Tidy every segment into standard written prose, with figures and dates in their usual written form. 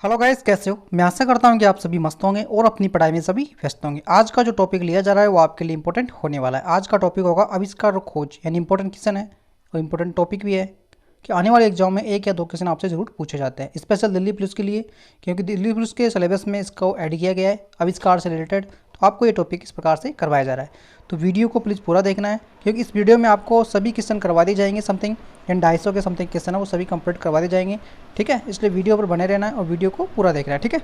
Hello guys, कैसे हो। मैं आशा करता हूँ कि आप सभी मस्त होंगे और अपनी पढ़ाई में सभी व्यस्त होंगे। आज का जो टॉपिक लिया जा रहा है वो आपके लिए इंपॉर्टेंट होने वाला है। आज का टॉपिक होगा आविष्कार और खोज, यानी इंपॉर्टेंट क्वेश्चन है और इंपॉर्टेंट टॉपिक भी है कि आने वाले एग्जाम में एक या दो क्वेश्चन आपसे जरूर पूछे जाते हैं, स्पेशल दिल्ली पुलिस के लिए, क्योंकि दिल्ली पुलिस के सिलेबस में इसको ऐड किया गया है आविष्कार से रिलेटेड। तो आपको ये टॉपिक इस प्रकार से करवाया जा रहा है, तो वीडियो को प्लीज़ पूरा देखना है, क्योंकि इस वीडियो में आपको सभी क्वेश्चन करवा दिए जाएंगे। समथिंग एंड 250 के समथिंग क्वेश्चन है वो सभी कंप्लीट करवा दिए जाएंगे, ठीक है। इसलिए वीडियो पर बने रहना है और वीडियो को पूरा देखना है, ठीक है।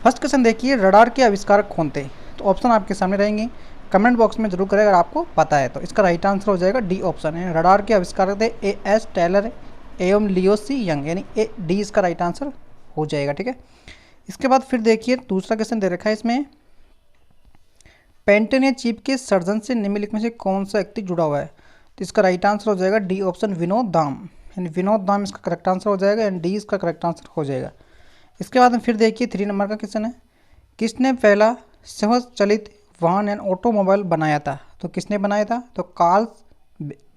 फर्स्ट क्वेश्चन देखिए, रडार के आविष्कारक कौन थे। तो ऑप्शन आपके सामने रहेंगे, कमेंट बॉक्स में जरूर करें अगर आपको पता है। तो इसका राइट आंसर हो जाएगा डी ऑप्शन है। रडार के आविष्कारक थे A.S. टेलर एवं लियो सी यंग, यानी डी इसका राइट आंसर हो जाएगा, ठीक है। इसके बाद फिर देखिए दूसरा क्वेश्चन दे रखा है इसमें, पेंटन या चीप के सर्जन से निम्नलिखित में से कौन सा व्यक्ति जुड़ा हुआ है। तो इसका राइट आंसर हो जाएगा डी ऑप्शन, विनोद दाम, यानी विनोद दाम इसका करेक्ट आंसर हो जाएगा एंड डी इसका करेक्ट आंसर हो जाएगा। इसके बाद में फिर देखिए 3 नंबर का क्वेश्चन है, किसने पहला स्वचालित वाहन एंड ऑटोमोबाइल बनाया था। तो किसने बनाया था, तो कार्ल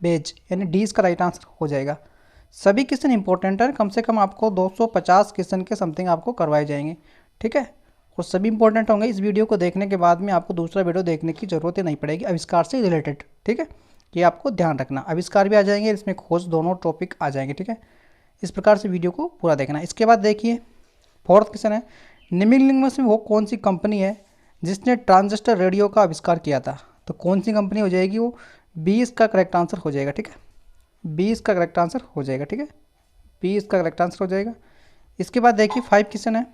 बेज, यानी डी इसका राइट आंसर हो जाएगा। सभी क्वेश्चन इंपॉर्टेंट है, कम से कम आपको 250 क्वेश्चन के समथिंग आपको करवाए जाएंगे, ठीक है। और सभी इंपॉर्टेंट होंगे। इस वीडियो को देखने के बाद में आपको दूसरा वीडियो देखने की ज़रूरत ही नहीं पड़ेगी आविष्कार से रिलेटेड, ठीक है। ये आपको ध्यान रखना, आविष्कार भी आ जाएंगे, इसमें खोज दोनों टॉपिक आ जाएंगे, ठीक है। इस प्रकार से वीडियो को पूरा देखना। इसके बाद देखिए फोर्थ क्वेश्चन है, निम्नलिखित में से वो कौन सी कंपनी है जिसने ट्रांजिस्टर रेडियो का आविष्कार किया था। तो कौन सी कंपनी हो जाएगी वो, बी इसका करेक्ट आंसर हो जाएगा, ठीक है। बी इसका करेक्ट आंसर हो जाएगा, ठीक है। बी इसका करेक्ट आंसर हो जाएगा। इसके बाद देखिए 5 क्वेश्चन है,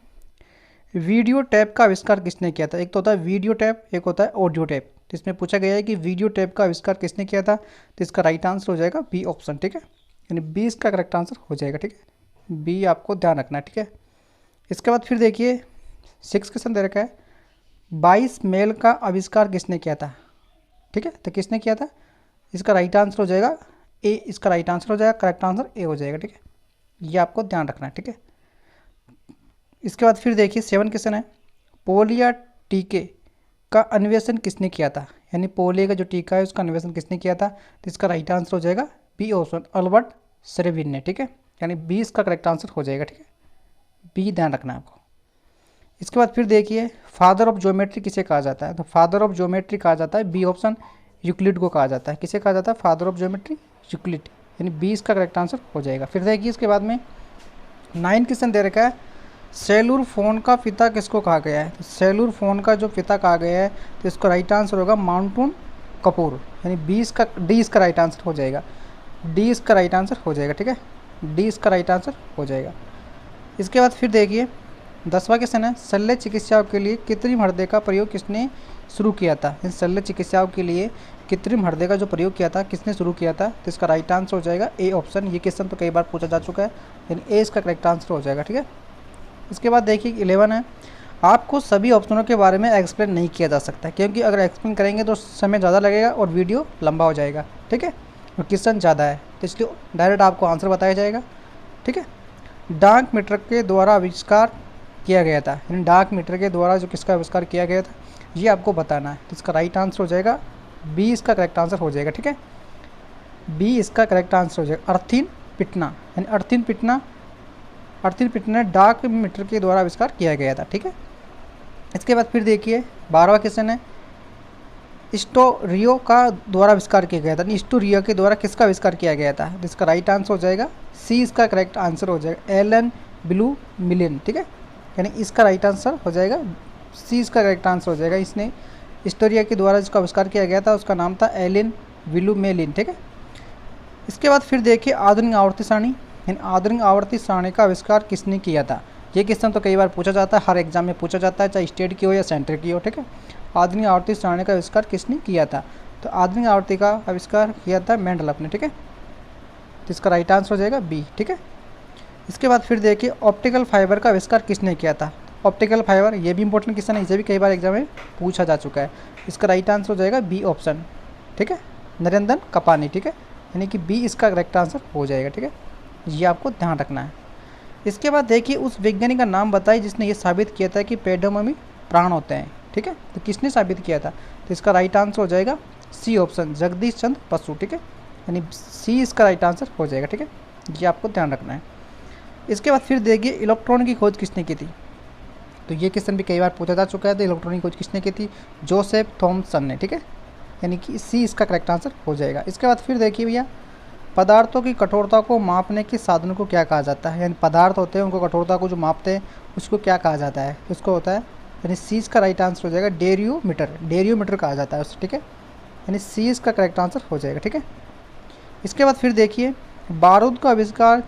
वीडियो टैप का आविष्कार किसने किया था। एक तो होता है वीडियो टैप, एक होता है ऑडियो टैप। तो इसमें पूछा गया है कि वीडियो टैप का आविष्कार किसने किया था, तो इसका राइट आंसर हो जाएगा बी ऑप्शन, ठीक है। यानी बी इसका करेक्ट आंसर हो जाएगा, ठीक है। बी आपको ध्यान रखना है, ठीक है। इसके बाद फिर देखिए 6 क्वेश्चन दे रखा है, 22 मेल का आविष्कार किसने किया था, ठीक है। तो किसने किया था, इसका राइट आंसर हो जाएगा ए, इसका राइट आंसर हो जाएगा, करेक्ट आंसर ए हो जाएगा, ठीक है। ये आपको ध्यान रखना है, ठीक है। इसके बाद फिर देखिए 7 क्वेश्चन है, पोलिया टीके का अन्वेषण किसने किया था, यानी पोलियो का जो टीका है उसका अन्वेषण किसने किया था। तो इसका राइट आंसर हो जाएगा बी ऑप्शन, अल्बर्ट सेरेविन ने, ठीक है। यानी बी इसका करेक्ट आंसर हो जाएगा, ठीक है। बी ध्यान रखना है आपको। इसके बाद फिर देखिए फादर ऑफ ज्योमेट्री किसे कहा जाता है। तो फादर ऑफ ज्योमेट्री कहा जाता है बी ऑप्शन, यूक्लिड को कहा जाता है। किसे कहा जाता है, फादर ऑफ ज्योमेट्री, यूक्लिड, यानी बी इसका करेक्ट आंसर हो जाएगा। फिर देखिए इसके बाद में 9 क्वेश्चन दे रखा है, सेलुलर फोन का पिता किसको कहा गया है। तो सेलुलर फोन का जो पिता कहा गया है तो इसका राइट आंसर होगा माउंटून कपूर, यानी डी इसका राइट आंसर हो जाएगा। डी इसका राइट आंसर हो जाएगा, ठीक है। डी इसका राइट आंसर हो जाएगा। इसके बाद फिर देखिए 10वां क्वेश्चन है, शल्य चिकित्साओं के लिए कृत्रिम हृदय का प्रयोग किसने शुरू किया था। इन शल्य चिकित्साओं के लिए कृत्रिम हृदय का जो प्रयोग किया था किसने शुरू किया था। तो इसका राइट आंसर हो जाएगा ए ऑप्शन। ये क्वेश्चन तो कई बार पूछा जा चुका है, यानी ए इसका करेक्ट आंसर हो जाएगा, ठीक है। इसके बाद देखिए 11 है, आपको सभी ऑप्शनों के बारे में एक्सप्लेन नहीं किया जा सकता, क्योंकि अगर एक्सप्लेन करेंगे तो समय ज़्यादा लगेगा और वीडियो लंबा हो जाएगा, ठीक है। और क्वेश्चन ज़्यादा है तो इसलिए डायरेक्ट आपको आंसर बताया जाएगा, ठीक है। डाक मीटर के द्वारा आविष्कार किया गया था, यानी डाक मीटर के द्वारा जो किसका आविष्कार किया गया था ये आपको बताना है। तो इसका राइट आंसर हो जाएगा बी इसका करेक्ट आंसर हो जाएगा, ठीक है। बी इसका करेक्ट आंसर हो जाएगा, अर्थिन पिटना, यानी अर्थिन पिटना डाक मीटर के द्वारा आविष्कार किया गया था, ठीक है। इसके बाद फिर देखिए 12वां क्वेश्चन है, स्टोरियो का द्वारा आविष्कार किया गया था। स्टोरियो के द्वारा किसका आविष्कार किया गया था। तो इसका राइट आंसर हो जाएगा सी इसका करेक्ट आंसर हो जाएगा, एलन ब्लू मिलियन, ठीक है। यानी इसका राइट आंसर हो जाएगा सी इसका करेक्ट आंसर हो जाएगा। इसने स्टोरिया के द्वारा जिसका आविष्कार किया गया था उसका नाम था एलन ब्लू मेलिन, ठीक है। इसके बाद फिर देखिए आधुनिक आवर्ती सारणी, इन आधुनिक आवर्ती सारणी का आविष्कार किसने किया था। ये क्वेश्चन तो कई बार पूछा जाता है, हर एग्जाम में पूछा जाता है, चाहे स्टेट की हो या सेंटर की हो, ठीक है। आधुनिक आवर्ती सारणी का आविष्कार किसने किया था। तो आधुनिक आवर्ती का आविष्कार किया था मेंडल ने, ठीक है। तो इसका राइट आंसर हो जाएगा बी, ठीक है। इसके बाद फिर देखिए ऑप्टिकल फाइबर का आविष्कार किसने किया था। ऑप्टिकल फाइबर ये भी इंपॉर्टेंट क्वेश्चन है, इसे भी कई बार एग्जाम में पूछा जा चुका है। इसका राइट आंसर हो जाएगा बी ऑप्शन, ठीक है, नरेंद्र कपानी, ठीक है। यानी कि बी इसका करेक्ट आंसर हो जाएगा, ठीक है। ये आपको ध्यान रखना है। इसके बाद देखिए उस वैज्ञानिक का नाम बताइए जिसने ये साबित किया था कि पेड़ों में भी प्राण होते हैं, ठीक है। तो किसने साबित किया था। तो इसका राइट आंसर हो जाएगा सी ऑप्शन, जगदीश चंद्र बसु, ठीक है। यानी सी इसका राइट आंसर हो जाएगा, ठीक है। ये आपको ध्यान रखना है। इसके बाद फिर देखिए इलेक्ट्रॉन की खोज किसने की थी, तो ये क्वेश्चन भी कई बार पूछा जा चुका है। तो इलेक्ट्रॉन की खोज किसने की थी, जोसेफ थॉमसन ने, ठीक है, यानी कि सी इसका करेक्ट आंसर हो जाएगा। इसके बाद फिर देखिए भैया, पदार्थों की कठोरता को मापने के साधन को क्या कहा जाता है, यानी पदार्थ होते हैं उनको कठोरता को जो मापते हैं उसको क्या कहा जाता है, उसको होता है, यानी सी इसका राइट आंसर हो जाएगा डेरियोमीटर, डेरियोमीटर कहा जाता है उसको, ठीक है, यानी सी इसका करेक्ट आंसर हो जाएगा, ठीक है। इसके बाद फिर देखिए, बारूद का आविष्कार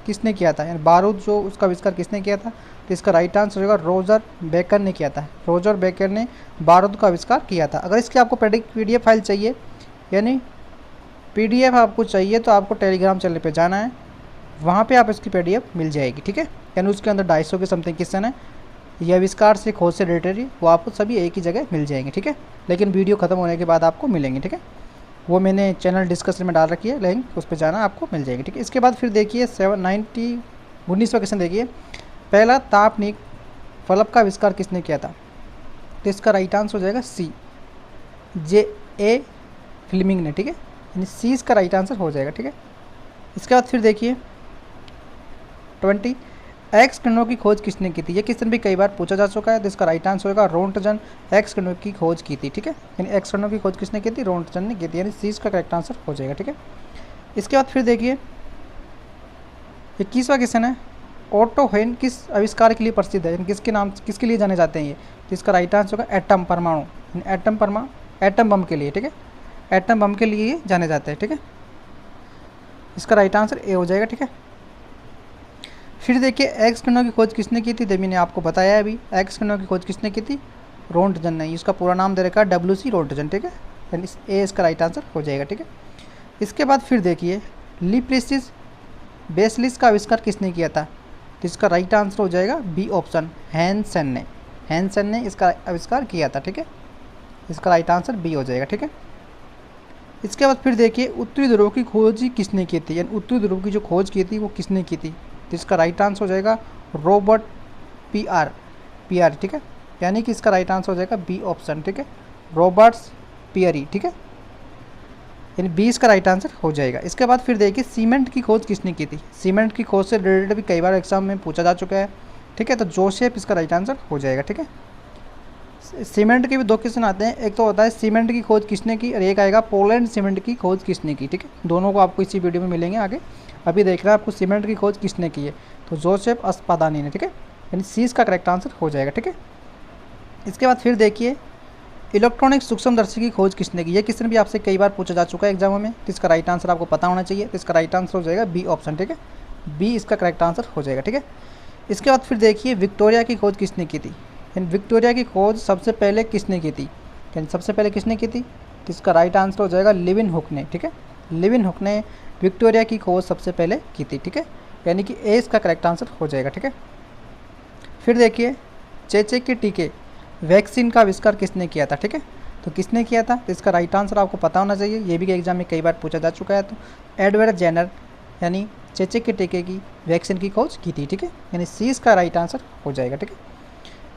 किसने किया था, यानी बारूद जो उसका आविष्कार किसने किया था, तो इसका राइट आंसर होगा रोजर बेकर ने किया था। रोजर बेकर ने बारूद का आविष्कार किया था। अगर इसकी आपको PDF फाइल चाहिए, यानी PDF आपको चाहिए, तो आपको टेलीग्राम चैनल पे जाना है, वहाँ पे आप इसकी PDF मिल जाएगी, ठीक है। यानी उसके अंदर 250 के समथिंग क्वेश्चन है, ये आविष्कार से खोज से रिलेटेड, वो आपको सभी एक ही जगह मिल जाएंगे, ठीक है। लेकिन वीडियो ख़त्म होने के बाद आपको मिलेंगे, ठीक है। वो मैंने चैनल डिस्कशन में डाल रखी है, लिंक, उस पर जाना आपको मिल जाएगी, ठीक है। इसके बाद फिर देखिए 19वां क्वेश्चन देखिए, पहला तापनिक फलक का आविष्कार किसने किया था, तो इसका राइट आंसर हो जाएगा सी, J.A. फ्लेमिंग ने, ठीक है, यानी सी इसका राइट आंसर हो जाएगा, ठीक है। इसके बाद फिर देखिए 20, एक्स किरणों की खोज किसने की थी, ये क्वेश्चन भी कई बार पूछा जा चुका है। तो इसका राइट आंसर होगा रोंटगन एक्स किरणों की खोज की थी, ठीक है, यानी एक्स किरणों की खोज किसने की थी, रोंटगन ने की थी, यानी सी इसका करेक्ट आंसर हो जाएगा, ठीक है। इसके बाद फिर देखिए 21वां क्वेश्चन है, ऑटो हेन किस आविष्कार के लिए प्रसिद्ध है, यानी किसके नाम, किसके लिए जाने जाते हैं ये, तो इसका राइट आंसर होगा एटम, परमाणु, यानी एटम बम के लिए, ठीक है, एटम बम के लिए जाने जाते हैं, ठीक है। इसका राइट आंसर ए हो जाएगा, ठीक है। फिर देखिए एक्स किरणों की खोज किसने की थी, तो मैंने आपको बताया है अभी, एक्स किरणों की खोज किसने की थी, रोंटगन ने, इसका पूरा नाम दे रखा है WC रोंटगन, ठीक है, यानी ए इसका राइट आंसर हो जाएगा, ठीक है। इसके बाद फिर देखिए लिप्रिसिस बेसलिस का आविष्कार किसने किया था, तो इसका राइट आंसर हो जाएगा बी ऑप्शन, हैंसन ने इसका आविष्कार किया था, ठीक है, इसका राइट आंसर बी हो जाएगा, ठीक है। इसके बाद फिर देखिए उत्तरी ध्रुव की खोज किसने की थी, यानी उत्तरी ध्रुव की जो खोज की थी वो किसने की थी, तो इसका राइट आंसर हो जाएगा रॉबर्ट पीआर, ठीक है, यानी कि इसका राइट आंसर हो जाएगा बी ऑप्शन, ठीक है, रॉबर्ट्स पियरी, ठीक है, यानी बी इसका राइट आंसर हो जाएगा। इसके बाद फिर देखिए सीमेंट की खोज किसने की थी, सीमेंट की खोज से रिलेटेड भी कई बार एग्जाम में पूछा जा चुका है, ठीक है, तो जोसेफ इसका राइट आंसर हो जाएगा, ठीक है। सीमेंट के भी 2 क्वेश्चन आते हैं, एक तो होता है सीमेंट की खोज किसने की, और एक आएगा पोलैंड सीमेंट की खोज किसने की, ठीक है, दोनों को आपको इसी वीडियो में मिलेंगे आगे। अभी देख रहे हैं आपको सीमेंट की खोज किसने की है, तो जोसेफ अस्पादानी ने, ठीक है, यानी सी इसका करेक्ट आंसर हो जाएगा, ठीक है। इसके बाद फिर देखिए इलेक्ट्रॉनिक सूक्ष्मदर्शी की खोज किसने की, ये क्वेश्चन भी आपसे कई बार पूछा जा चुका है एग्जामों में, तो इसका राइट आंसर आपको पता होना चाहिए, तो इसका राइट आंसर हो जाएगा बी ऑप्शन, ठीक है, बी इसका करेक्ट आंसर हो जाएगा, ठीक है। इसके बाद फिर देखिए विक्टोरिया की खोज किसने की थी, यानी विक्टोरिया की खोज सबसे पहले किसने की थी, यानी सबसे पहले किसने की थी, तो इसका राइट आंसर हो जाएगा लिविनहुक ने, ठीक है, लिविनहुक ने विक्टोरिया की खोज सबसे पहले की थी, ठीक है, यानी कि ए इसका करेक्ट आंसर हो जाएगा, ठीक है। फिर देखिए चेचक के टीके वैक्सीन का आविष्कार किसने किया था, ठीक है, तो किसने किया था, तो इसका राइट आंसर आपको पता होना चाहिए, ये भी एग्जाम में कई बार पूछा जा चुका है। तो एडवर्ड जेनर यानी चेचक के टीके की वैक्सीन की खोज की थी, ठीक है, यानी सी इसका राइट आंसर हो जाएगा, ठीक है।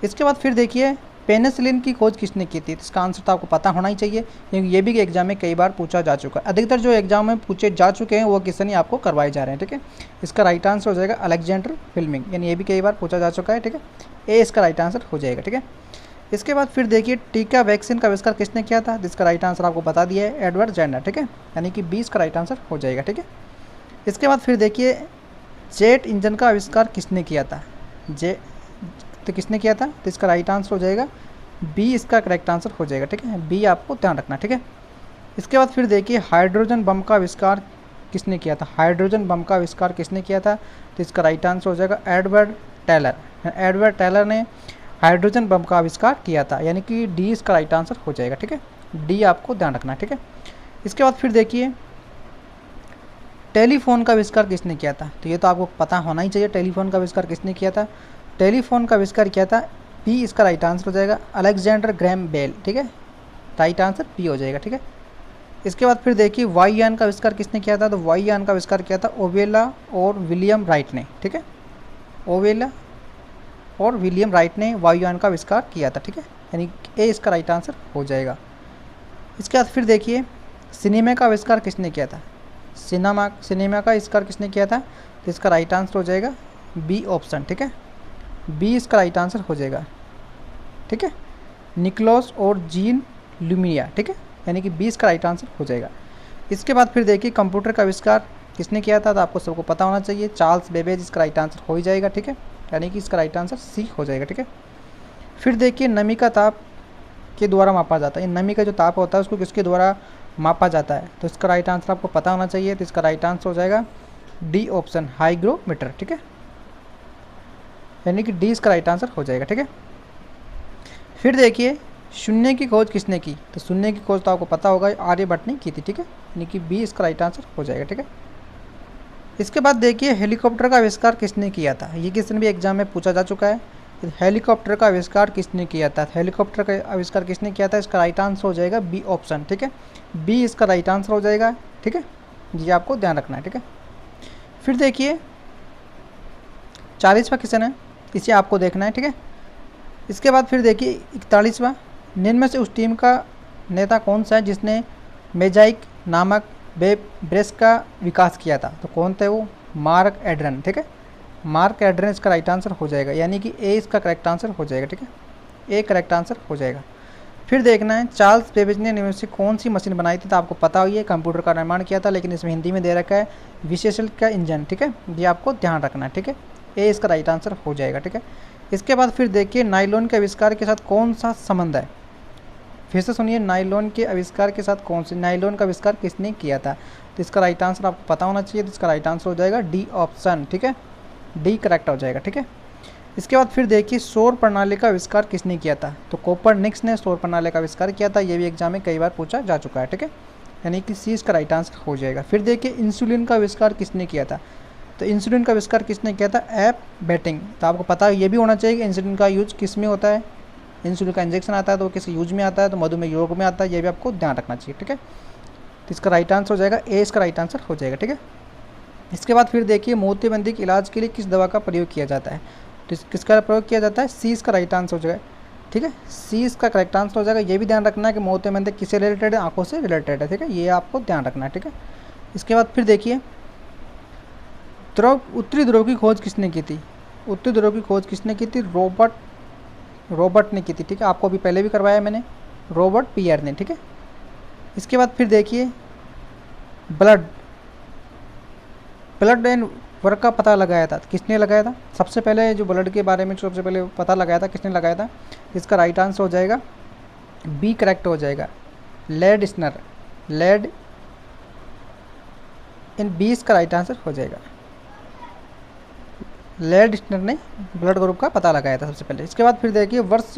इसके बाद फिर देखिए पेनिसिलिन की खोज किसने की थी, इसका आंसर तो आपको पता होना ही चाहिए, क्योंकि ये भी एग्जाम में कई बार पूछा जा चुका है। अधिकतर जो एग्जाम में पूछे जा चुके हैं वो क्वेश्चन ही आपको करवाए जा रहे हैं, ठीक है। इसका राइट आंसर हो जाएगा अलेक्जेंडर फ्लेमिंग, यानी ये भी कई बार पूछा जा चुका है, ठीक है, ए इसका राइट आंसर हो जाएगा, ठीक है। इसके बाद फिर देखिए टीका वैक्सीन का आविष्कार किसने किया था, जिसका राइट आंसर आपको बता दिया है एडवर्ड जेनर, ठीक है, यानी कि 20 का राइट आंसर हो जाएगा, ठीक है। इसके बाद फिर देखिए जेट इंजन का आविष्कार किसने किया था, तो किसने किया था, तो इसका राइट आंसर हो जाएगा बी इसका करेक्ट आंसर हो जाएगा, ठीक है, बी आपको ध्यान रखना, ठीक है। इसके बाद फिर देखिए हाइड्रोजन बम का आविष्कार किसने किया था, हाइड्रोजन बम का आविष्कार किसने किया था, तो इसका राइट आंसर हो जाएगा एडवर्ड टेलर ने हाइड्रोजन बम का आविष्कार किया था, यानी कि डी इसका राइट आंसर हो जाएगा, ठीक है, डी आपको ध्यान रखना, ठीक है। इसके बाद फिर देखिए टेलीफोन का आविष्कार किसने किया था, तो ये तो आपको पता होना ही चाहिए, टेलीफोन का आविष्कार किसने किया था, टेलीफोन का आविष्कार किया था पी इसका राइट आंसर हो जाएगा अलेक्जेंडर ग्रैम बेल, ठीक है, राइट आंसर पी हो जाएगा, ठीक है। इसके बाद फिर देखिए वायुयान का आविष्कार किसने किया था, तो वायुयान का आविष्कार किया था ओवेला और विलियम राइट ने, ठीक है, ओवेला और विलियम राइट ने वायुयान का आविष्कार किया था, ठीक है, यानी ए इसका राइट आंसर हो जाएगा। इसके बाद फिर देखिए सिनेमा का आविष्कार किसने किया था, सिनेमा का आविष्कार किसने किया था, तो इसका राइट आंसर हो जाएगा बी ऑप्शन, ठीक है, बी इसका राइट आंसर हो जाएगा, ठीक है, निकोलस और जीन लुमिया, ठीक है, यानी कि 20 का राइट आंसर हो जाएगा। इसके बाद फिर देखिए कंप्यूटर का आविष्कार किसने किया था, तो आपको सबको पता होना चाहिए, चार्ल्स बेबेज इसका राइट आंसर हो ही जाएगा, ठीक है, यानी कि इसका राइट आंसर सी हो जाएगा, ठीक है। फिर देखिए नमी का ताप के द्वारा मापा जाता है, नमी का जो ताप होता है उसको किसके द्वारा मापा जाता है, तो इसका राइट आंसर आपको पता होना चाहिए, तो इसका राइट आंसर हो जाएगा डी ऑप्शन, हाइग्रोमीटर, ठीक है, यानी कि डी इसका राइट आंसर हो जाएगा, ठीक है। फिर देखिए शून्य की खोज किसने की, तो शून्य की खोज तो आपको पता होगा आर्यभट्ट ने की थी, ठीक है, यानी कि बी इसका राइट आंसर हो जाएगा, ठीक है। इसके बाद देखिए हेलीकॉप्टर का आविष्कार किसने किया था, ये क्वेश्चन भी एग्जाम में पूछा जा चुका है, हेलीकॉप्टर का आविष्कार किसने किया था, हेलीकॉप्टर का आविष्कार किसने किया था, इसका राइट आंसर हो जाएगा बी ऑप्शन, ठीक है, बी इसका राइट आंसर हो जाएगा, ठीक है, ये आपको ध्यान रखना है, ठीक है। फिर देखिए 40वां क्वेश्चन है, इसे आपको देखना है, ठीक है। इसके बाद फिर देखिए 41वां, निम्न में से उस टीम का नेता कौन सा है जिसने मेजाइक नामक वेब ब्रेस का विकास किया था, तो कौन थे वो, मार्क एड्रन, ठीक है, मार्क एड्रन इसका राइट आंसर हो जाएगा, यानी कि ए इसका करेक्ट आंसर हो जाएगा, ठीक है, ए करेक्ट आंसर हो जाएगा। फिर देखना है चार्ल्स बेबेज ने निम्न से कौन सी मशीन बनाई थी, तो आपको पता ही है कंप्यूटर का निर्माण किया था, लेकिन इसमें हिंदी में दे रखा है विशेषण का इंजन, ठीक है, ये आपको ध्यान रखना है, ठीक है, ए इसका राइट आंसर हो जाएगा, ठीक है। इसके बाद फिर देखिए नायलॉन के आविष्कार के साथ कौन सा संबंध है, फिर से सुनिए, नायलॉन के आविष्कार के साथ कौन से, नायलॉन का आविष्कार किसने किया था, तो इसका राइट आंसर आपको पता होना चाहिए, तो इसका राइट आंसर हो जाएगा डी ऑप्शन, ठीक है, डी करेक्ट हो जाएगा, ठीक है। इसके बाद फिर देखिए सौर प्रणाली का आविष्कार किसने किया था, तो कोपरनिकस ने सौर प्रणाली का आविष्कार किया था, ये भी एग्जाम में कई बार पूछा जा चुका है, ठीक है, यानी कि सी इसका राइट आंसर हो जाएगा। फिर देखिए इंसुलिन का आविष्कार किसने किया था, तो इंसुलिन का आविष्कार किसने किया था, एप बेटिंग, तो आपको पता ये भी होना चाहिए कि इंसुलिन का यूज किस में होता है, इंसुलिन का इंजेक्शन आता है तो किस यूज में आता है, तो मधुमेह रोग में आता है, ये भी आपको ध्यान रखना चाहिए, ठीक है, तो इसका राइट आंसर हो जाएगा ए इसका राइट आंसर हो जाएगा, ठीक है। इसके बाद फिर देखिए मोतियाबिंद के इलाज के लिए किस दवा का प्रयोग किया जाता है, तो किसका प्रयोग किया जाता है, सी इसका राइट आंसर हो जाएगा, ठीक है, सी इसका करेक्ट आंसर हो जाएगा। ये भी ध्यान रखना है कि मोतियाबिंद किससे रिलेटेड है, आंखों से रिलेटेड है, ठीक है, ये आपको ध्यान रखना है, ठीक है। इसके बाद फिर देखिए उत्तरी ध्रुव की खोज किसने की थी, उत्तरी ध्रुव की खोज किसने की थी, रॉबर्ट ने की थी, ठीक है, आपको अभी पहले भी करवाया मैंने, रॉबर्ट पियर ने, ठीक है। इसके बाद फिर देखिए ब्लड एंड वर्क का पता लगाया था, किसने लगाया था, सबसे पहले जो ब्लड के बारे में सबसे पहले पता लगाया था किसने लगाया था, इसका राइट आंसर हो जाएगा बी करेक्ट हो जाएगा, लेड इन 20 का राइट आंसर हो जाएगा, लेड ने ब्लड ग्रुप का पता लगाया था सबसे पहले। इसके बाद फिर देखिए वर्ष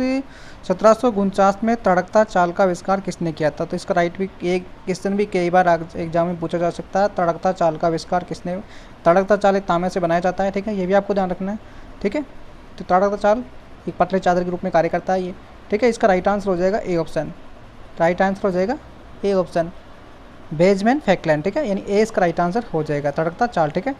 1749 में तड़कता चाल का आविष्कार किसने किया था, तो इसका राइट भी एक क्वेश्चन भी कई बार एग्जाम में पूछा जा सकता है, तड़कता चाल का आविष्कार किसने, तड़कता चाल एक तांबे से बनाया जाता है, ठीक है, ये भी आपको ध्यान रखना है, ठीक है, तो तड़कता चाल एक पतले चादर के रूप में कार्य करता है ये, ठीक है, इसका राइट आंसर हो जाएगा ए ऑप्शन, राइट आंसर हो जाएगा ए ऑप्शन, बेंजामिन फ्रैंकलिन, ठीक है, यानी ए इसका राइट आंसर हो जाएगा तड़कता चाल, ठीक है।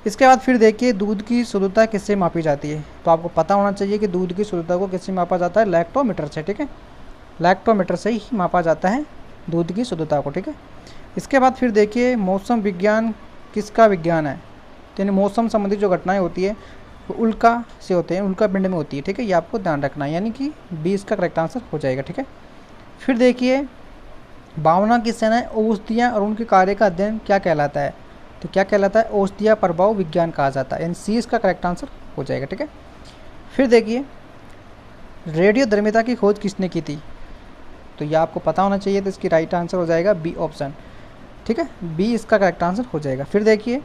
इसके बाद फिर देखिए दूध की शुद्धता किससे मापी जाती है, तो आपको पता होना चाहिए कि दूध की शुद्धता को किससे मापा जाता है, लैक्टोमीटर से, ठीक है, लैक्टोमीटर से ही मापा जाता है दूध की शुद्धता को, ठीक है। इसके बाद फिर देखिए मौसम विज्ञान किसका विज्ञान है, तो यानी मौसम संबंधी जो घटनाएं होती है वो उल्का से होते हैं, उल्का पिंड में होती है, ठीक है, ये आपको ध्यान रखना है, यानी कि 20 का करेक्ट आंसर हो जाएगा, ठीक है। फिर देखिए भावना की सेना औषधियाँ और उनके कार्य का अध्ययन क्या कहलाता है, तो क्या कहलाता है, औषधीय प्रभाव विज्ञान कहा जाता है, यानी सी इसका करेक्ट आंसर हो जाएगा, ठीक है। फिर देखिए रेडियोधर्मिता की खोज किसने की थी, तो ये आपको पता होना चाहिए, तो इसकी राइट आंसर हो जाएगा बी ऑप्शन, ठीक है, बी इसका करेक्ट आंसर हो जाएगा। फिर देखिए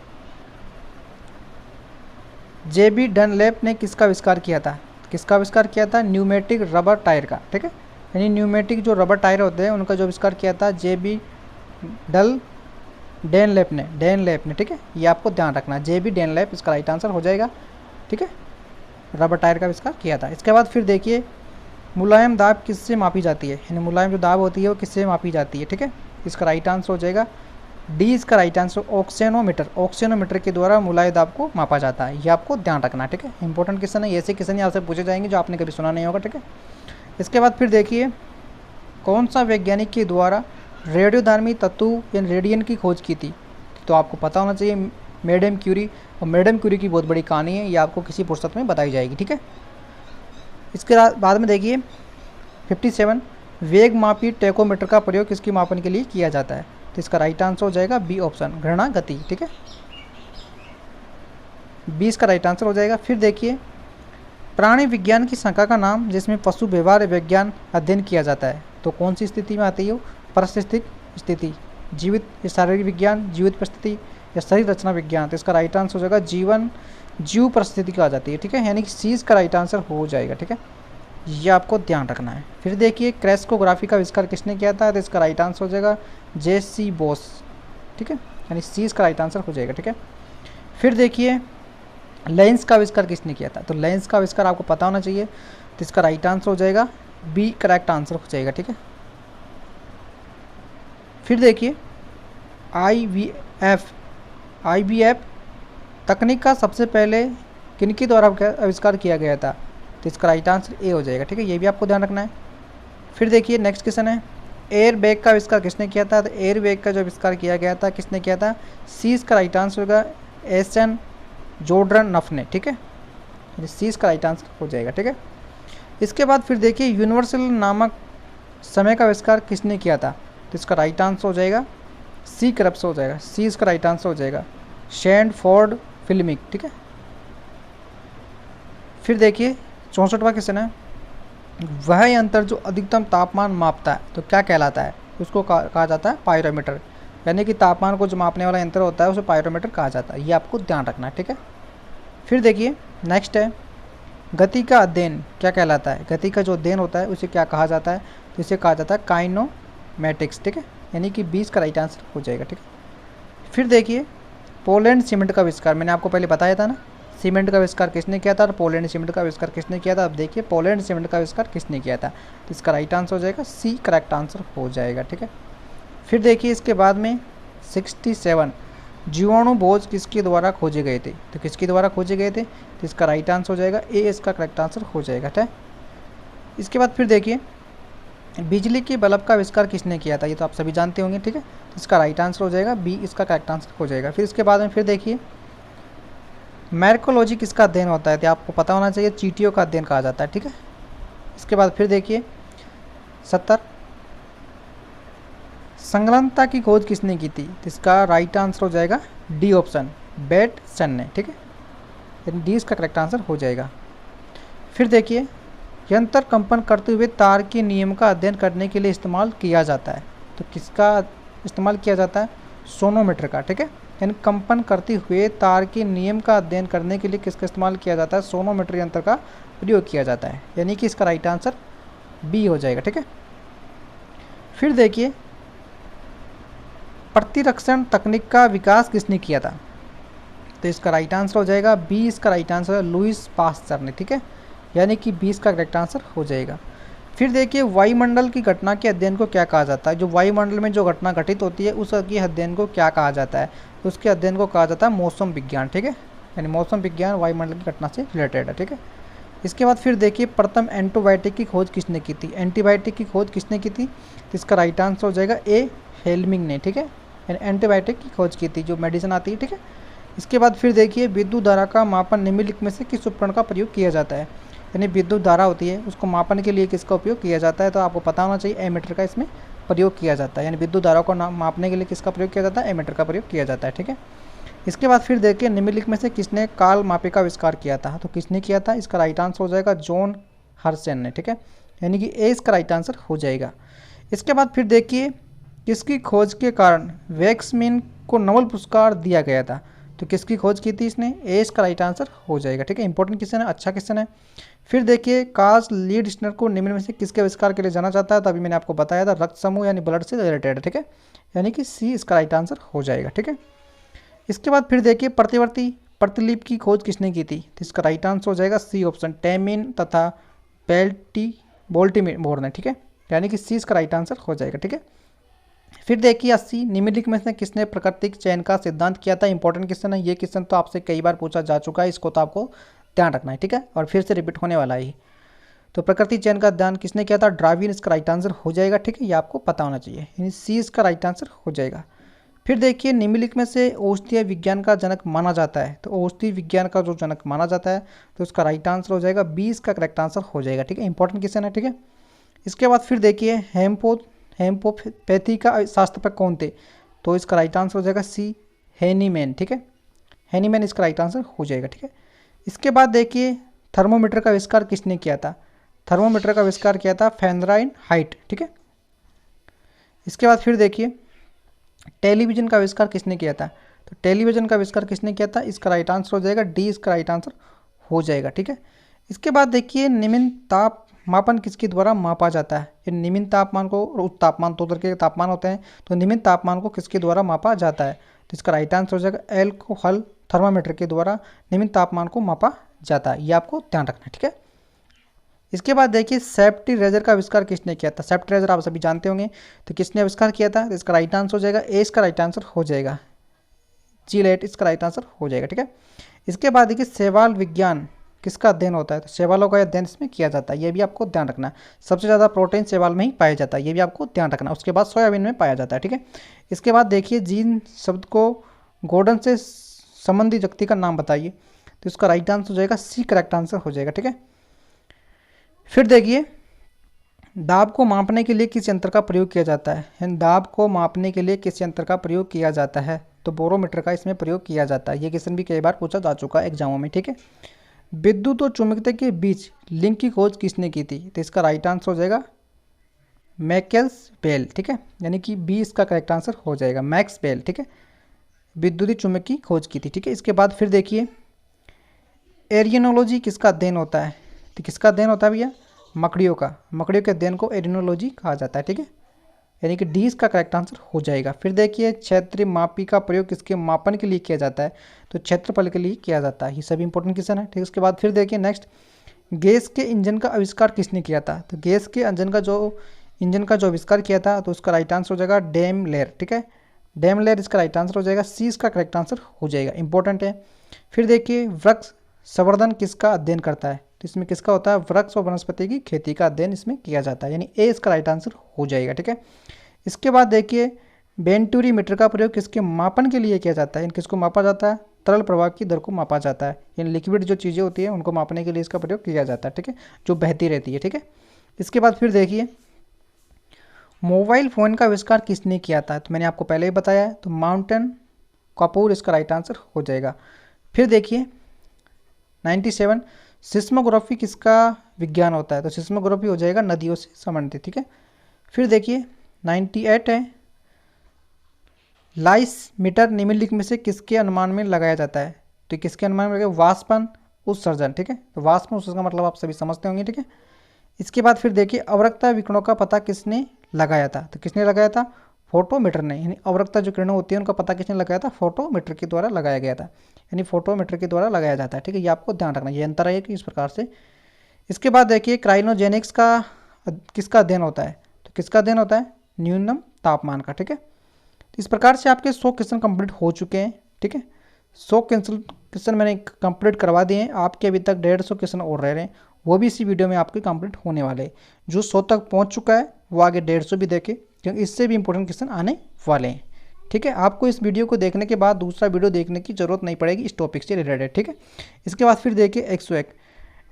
जेबी डनलैप ने किसका आविष्कार किया था, किसका आविष्कार किया था, न्यूमेटिक रबर टायर का, ठीक है, यानी न्यूमेटिक जो रबर टायर होते हैं उनका जो आविष्कार किया था जेबी डनलैप ने, ठीक है, ये आपको ध्यान रखना है, जेबी डनलैप इसका राइट आंसर हो जाएगा, ठीक है, रबर टायर का आविष्कार किया था। इसके बाद फिर देखिए मुलायम दाब किससे मापी जाती है, यानी मुलायम जो दाब होती है वो किससे मापी जाती है, ठीक है, इसका राइट आंसर हो जाएगा डी इसका राइट आंसर, ऑक्सीनोमीटर के द्वारा मुलायम दाब को मापा जाता है, ये आपको ध्यान रखना है, ठीक है, इंपॉर्टेंट क्वेश्चन है, ऐसे क्वेश्चन आपसे पूछे जाएंगे जो आपने कभी सुना नहीं होगा, ठीक है। इसके बाद फिर देखिए कौन सा वैज्ञानिक के द्वारा रेडियोधर्मी तत्व यानी रेडियन की खोज की थी, तो आपको पता होना चाहिए मैडम क्यूरी। और मैडम क्यूरी की बहुत बड़ी कहानी है, ये आपको किसी पुस्तक में बताई जाएगी, ठीक है। इसके बाद में देखिए 57, वेग मापी टैकोमीटर का प्रयोग किसकी मापन के लिए किया जाता है? तो इसका राइट आंसर हो जाएगा बी ऑप्शन, घृणा गति, ठीक है। 20 का राइट आंसर हो जाएगा। फिर देखिए प्राणी विज्ञान की शाखा का नाम जिसमें पशु व्यवहार विज्ञान अध्ययन किया जाता है, तो कौन सी स्थिति में आती है वो? परिस्थितिक स्थिति, जीवित शारीरिक विज्ञान, जीवित परिस्थिति या शरीर रचना विज्ञान। तो इसका राइट आंसर हो जाएगा जीव परिस्थिति आ जाती है, ठीक है, यानी कि सी इसका राइट आंसर हो जाएगा, ठीक है। ये आपको ध्यान रखना है। फिर देखिए क्रेस्कोग्राफी का आविष्कार किसने किया था? तो इसका राइट आंसर हो जाएगा जे.सी. बोस, ठीक है, यानी सी इसका राइट आंसर हो जाएगा, ठीक है। फिर देखिए लेंस का आविष्कार किसने किया था? तो लेंस का आविष्कार आपको पता होना चाहिए, तो इसका राइट आंसर हो जाएगा बी करेक्ट आंसर हो जाएगा, ठीक है। फिर देखिए IVF तकनीक का सबसे पहले किनके द्वारा आविष्कार किया गया था? तो इसका राइट आंसर ए हो जाएगा, ठीक है, ये भी आपको ध्यान रखना है। फिर देखिए नेक्स्ट क्वेश्चन है एयर बैग का आविष्कार किसने किया था? तो एयर बैग का जो आविष्कार किया गया था किसने किया था? सी इसका राइट आंसर होगा एसन जॉर्डन ने, ठीक है, सी इसका राइट आंसर हो जाएगा, ठीक है। इसके बाद फिर देखिए यूनिवर्सल नामक समय का आविष्कार किसने किया था? तो इसका राइट आंसर हो जाएगा सी क्रप्स हो जाएगा, सी इसका राइट आंसर हो जाएगा शैंडफोर्ड फिल्मिक, ठीक है। फिर देखिए 64वां क्वेश्चन है वह यंत्र जो अधिकतम तापमान मापता है तो क्या कहलाता है? उसको कहा जाता है पायरोमीटर, यानी कि तापमान को जो मापने वाला यंत्र होता है उसे पायरोमीटर कहा जाता है, ये आपको ध्यान रखना है, ठीक है। फिर देखिए नेक्स्ट है गति का अध्ययन क्या कहलाता है? गति का जो अध्ययन होता है उसे क्या कहा जाता है? तो इसे कहा जाता है काइनोमेटिक्स, ठीक है, यानी कि 20 का राइट आंसर हो जाएगा, ठीक है। फिर देखिए पोलैंड सीमेंट का आविष्कार मैंने आपको पहले बताया था ना, सीमेंट का आविष्कार किसने किया था? पोलैंड सीमेंट का आविष्कार किसने किया था? अब देखिए पोलैंड सीमेंट का आविष्कार किसने किया था? तो इसका राइट आंसर हो जाएगा सी करेक्ट आंसर हो जाएगा, ठीक है। फिर देखिए इसके बाद में 67 जीवाणु बोझ किसके द्वारा खोजे गए थे? तो किसके द्वारा खोजे गए थे? तो इसका राइट आंसर हो जाएगा ए इसका करेक्ट आंसर हो जाएगा, ठीक है। इसके बाद फिर देखिए बिजली के बल्ब का आविष्कार किसने किया था? ये तो आप सभी जानते होंगे, ठीक है, तो इसका राइट आंसर हो जाएगा बी इसका करेक्ट आंसर हो जाएगा। फिर इसके बाद में फिर देखिए मैर्कोलॉजी किसका अध्ययन होता है? तो आपको पता होना चाहिए चींटियों का अध्ययन कहा जाता है, ठीक है। इसके बाद फिर देखिए 70 संलग्नता की खोज किसने की थी? तो इसका राइट आंसर हो जाएगा डी ऑप्शन बेटसन ने, ठीक है, यानी डी इसका करेक्ट आंसर हो जाएगा। फिर देखिए यंत्र कंपन करते हुए तार के नियम का अध्ययन करने के लिए इस्तेमाल किया जाता है, तो किसका इस्तेमाल किया जाता है? सोनोमीटर का, ठीक है, यानी कंपन करते हुए तार के नियम का अध्ययन करने के लिए किसका इस्तेमाल किया जाता है? सोनोमीटर यंत्र का प्रयोग किया जाता है, यानी कि इसका राइट आंसर बी हो जाएगा, ठीक है। फिर देखिए प्रतिरक्षण तकनीक का विकास किसने किया था? तो इसका राइट आंसर हो जाएगा बी इसका राइट आंसर है लुईस पास्चर ने, ठीक है, यानी कि 20 का करेक्ट आंसर हो जाएगा। फिर देखिए वायुमंडल की घटना के अध्ययन को क्या कहा जाता है? जो वायुमंडल में जो घटना घटित होती है उसके अध्ययन को क्या कहा जाता है? तो उसके अध्ययन को कहा जाता है मौसम विज्ञान, ठीक है, यानी मौसम विज्ञान वायुमंडल की घटना से रिलेटेड है, ठीक है। इसके बाद फिर देखिए प्रथम एंटीबायोटिक की खोज किसने की थी? एंटीबायोटिक की खोज किसने की थी? तो इसका राइट आंसर हो जाएगा ए हेल्मिंग ने, ठीक है, यानी एंटीबायोटिक की खोज की थी, जो मेडिसिन आती है, ठीक है। इसके बाद फिर देखिए विद्युत धारा का मापन निम्नलिखित में से किस उपकरण का प्रयोग किया जाता है? यानी विद्युत धारा होती है उसको मापन के लिए किसका उपयोग किया जाता है? तो आपको पता होना चाहिए एमीटर का इसमें प्रयोग किया जाता है, यानी विद्युत धारा को मापने के लिए किसका प्रयोग किया जाता है? एमीटर का प्रयोग किया जाता है, ठीक है। इसके बाद फिर देखिए निम्नलिखित में से किसने काल मापे का आविष्कार किया था? तो किसने किया था? इसका राइट आंसर हो जाएगा जॉन हर्सन ने, ठीक है, यानी कि ए इसका राइट आंसर हो जाएगा। इसके बाद फिर देखिए किसकी खोज के कारण वेक्समैन को नोबेल पुरस्कार दिया गया था? तो किसकी खोज की थी इसने? ए इसका राइट आंसर हो जाएगा, ठीक है, इंपॉर्टेंट क्वेश्चन है, अच्छा क्वेश्चन है। फिर देखिए कार्ल लीडस्नर को निम्न में से किसके आविष्कार के लिए जाना चाहता है? तो अभी मैंने आपको बताया था रक्त समूह यानी ब्लड से रिलेटेड, ठीक है, यानी कि सी इसका राइट आंसर हो जाएगा, ठीक है। इसके बाद फिर देखिए प्रतिवर्ती प्रतिलिपि की खोज किसने की थी? तो इसका राइट आंसर हो जाएगा सी ऑप्शन टेमिन तथा बोल्टीमोर ने, ठीक है, यानी कि सी इसका राइट आंसर हो जाएगा, ठीक है। फिर देखिए 80 निम्नलिखित में से किसने प्राकृतिक चयन का सिद्धांत किया था? इंपॉर्टेंट क्वेश्चन है, ये क्वेश्चन तो आपसे कई बार पूछा जा चुका है, इसको तो आपको ध्यान रखना है, ठीक है, और फिर से रिपीट होने वाला है। तो प्रकृति चयन का ध्यान किसने किया था? डार्विन इसका राइट आंसर हो जाएगा, ठीक है, ये आपको पता होना चाहिए, यानी सी इसका राइट आंसर हो जाएगा। फिर देखिए निम्नलिखित में से औषधीय विज्ञान का जनक माना जाता है, तो औषधि विज्ञान का जो जनक माना जाता है तो उसका राइट आंसर हो जाएगा 20 का करेक्ट आंसर हो जाएगा। ठीक है, इंपॉर्टेंट क्वेश्चन है। ठीक है, इसके बाद फिर देखिए हेम्पोपैथी का शास्त्रज्ञ कौन थे, तो इसका राइट आंसर हो जाएगा सी हैनीमैन। ठीक है, हैनीमैन इसका राइट आंसर हो जाएगा। ठीक है, इसके बाद देखिए थर्मोमीटर का आविष्कार किसने किया था, थर्मोमीटर का आविष्कार किया था फ़ारेनहाइट। ठीक है, इसके बाद फिर देखिए टेलीविज़न का आविष्कार किसने किया था, तो टेलीविज़न का आविष्कार किसने किया था, इसका राइट आंसर हो जाएगा डी, इसका राइट आंसर हो जाएगा। ठीक है, इसके बाद देखिए निम्न ताप मापन किसके द्वारा मापा जाता है, ये निम्न तापमान को और उच्च तापमान, दो तरह के तापमान होते हैं, तो निम्न तापमान को किसके द्वारा मापा जाता है, तो इसका राइट आंसर हो जाएगा एल्कोहल थर्मामीटर के द्वारा निम्न तापमान को मापा जाता है, ये आपको ध्यान रखना है। ठीक है, इसके बाद देखिए सेफ्टी रेजर का आविष्कार किसने किया था, सेफ्टी रेजर आप सभी जानते होंगे, तो किसने आविष्कार किया था, तो इसका राइट आंसर हो जाएगा ए, इसका राइट आंसर हो जाएगा जीलेट, इसका राइट आंसर हो जाएगा। ठीक है, इसके बाद देखिए शैवाल विज्ञान किसका अध्ययन होता है, तो शैवालों का अध्ययन इसमें किया जाता है, ये भी आपको ध्यान रखना है। सबसे ज़्यादा प्रोटीन शैवाल में ही पाया जाता है, ये भी आपको ध्यान रखना है। उसके बाद सोयाबीन में पाया जाता है। ठीक है, इसके बाद देखिए जीन शब्द को गॉर्डन से संबंधित व्यक्ति का नाम बताइए, तो इसका राइट आंसर हो जाएगा सी, करेक्ट आंसर हो जाएगा। ठीक है, फिर देखिए दाब को मापने के लिए किस यंत्र का प्रयोग किया जाता है, दाब को मापने के लिए किस यंत्र का प्रयोग किया जाता है, तो बोरोमीटर का इसमें प्रयोग किया जाता है। ये क्वेश्चन भी कई बार पूछा जा चुका है एग्जामों में। ठीक है, विद्युत और चुंबकत्व के बीच लिंक की खोज किसने की थी, तो इसका राइट आंसर हो जाएगा मैक्स बेल। ठीक है, यानी कि बी इसका करेक्ट आंसर हो जाएगा, मैक्स बेल। ठीक है, विद्युतीय चुंबक की खोज की थी। ठीक है, इसके बाद फिर देखिए एरियनोलॉजी किसका अध्ययन होता है, तो किसका अध्ययन होता है भैया, मकड़ियों का, मकड़ियों के अध्ययन को एरियनोलॉजी कहा जाता है। ठीक है, यानी कि डी इसका करेक्ट आंसर हो जाएगा। फिर देखिए क्षेत्रीय मापी का प्रयोग किसके मापन के लिए किया जाता है, तो क्षेत्रफल के लिए किया जाता है। ये सभी इंपॉर्टेंट क्वेश्चन है। ठीक है, उसके बाद फिर देखिए नेक्स्ट गैस के इंजन का आविष्कार किसने किया था, तो गैस के इंजन का जो आविष्कार किया था तो उसका राइट आंसर हो जाएगा डेमलेर। ठीक है, डेमलेर इसका राइट आंसर हो जाएगा, सी इसका करेक्ट आंसर हो जाएगा, इंपॉर्टेंट है। फिर देखिए वृक्ष संवर्धन किसका अध्ययन करता है, तो इसमें किसका होता है, वृक्ष और वनस्पति की खेती का अध्ययन इसमें किया जाता है, यानी ए इसका राइट आंसर हो जाएगा। ठीक है, इसके बाद देखिए बेंटूरी मीटर का प्रयोग किसके मापन के लिए किया जाता है, किसको मापा जाता है, तरल प्रवाह की दर को मापा जाता है, यानी लिक्विड जो चीज़ें होती है उनको मापने के लिए इसका प्रयोग किया जाता है। ठीक है, जो बहती रहती है। ठीक है, इसके बाद फिर देखिए मोबाइल फ़ोन का आविष्कार किसने किया था, तो मैंने आपको पहले ही बताया है, तो माउंटेन कपूर इसका राइट आंसर हो जाएगा। फिर देखिए 97 सिस्मोग्राफी किसका विज्ञान होता है, तो सिस्मोग्राफी हो जाएगा नदियों से संबंधित। ठीक है, फिर देखिए 98 है लाइस मीटर निम्नलिखित में से किसके अनुमान में लगाया जाता है, तो किसके अनुमान में लगाया, वाष्पन उत्सर्जन। ठीक है, तो वाष्पन उत्सर्जन का मतलब आप सभी समझते होंगे। ठीक है, इसके बाद फिर देखिए अवरक्ता विकिरणों का पता किसने लगाया था, तो किसने लगाया था, फोटोमीटर ने, यानी अवरक्ता जो किरणें होती है उनका पता किसने लगाया था, फोटोमीटर के द्वारा लगाया गया था, यानी फोटोमीटर के द्वारा लगाया जाता है। ठीक है, ये आपको ध्यान रखना, ये अंतर है कि इस प्रकार से। इसके बाद देखिए क्राइनोजेनिक्स का किसका अध्ययन होता है, तो किसका अध्ययन होता है, न्यूनतम तापमान का। ठीक है, तो इस प्रकार से आपके 100 क्वेश्चन कंप्लीट हो चुके हैं। ठीक है, 100 क्वेश्चन मैंने कंप्लीट करवा दिए हैं, आपके अभी तक 150 क्वेश्चन और रह रहे हैं, वो भी इसी वीडियो में आपके कंप्लीट होने वाले हैं। जो 100 तक पहुंच चुका है वो आगे 150 भी देखे, क्योंकि इससे भी इंपॉर्टेंट क्वेश्चन आने वाले हैं। ठीक है, आपको इस वीडियो को देखने के बाद दूसरा वीडियो देखने की जरूरत नहीं पड़ेगी इस टॉपिक से रिलेटेड। ठीक है, इसके बाद फिर देखिए 101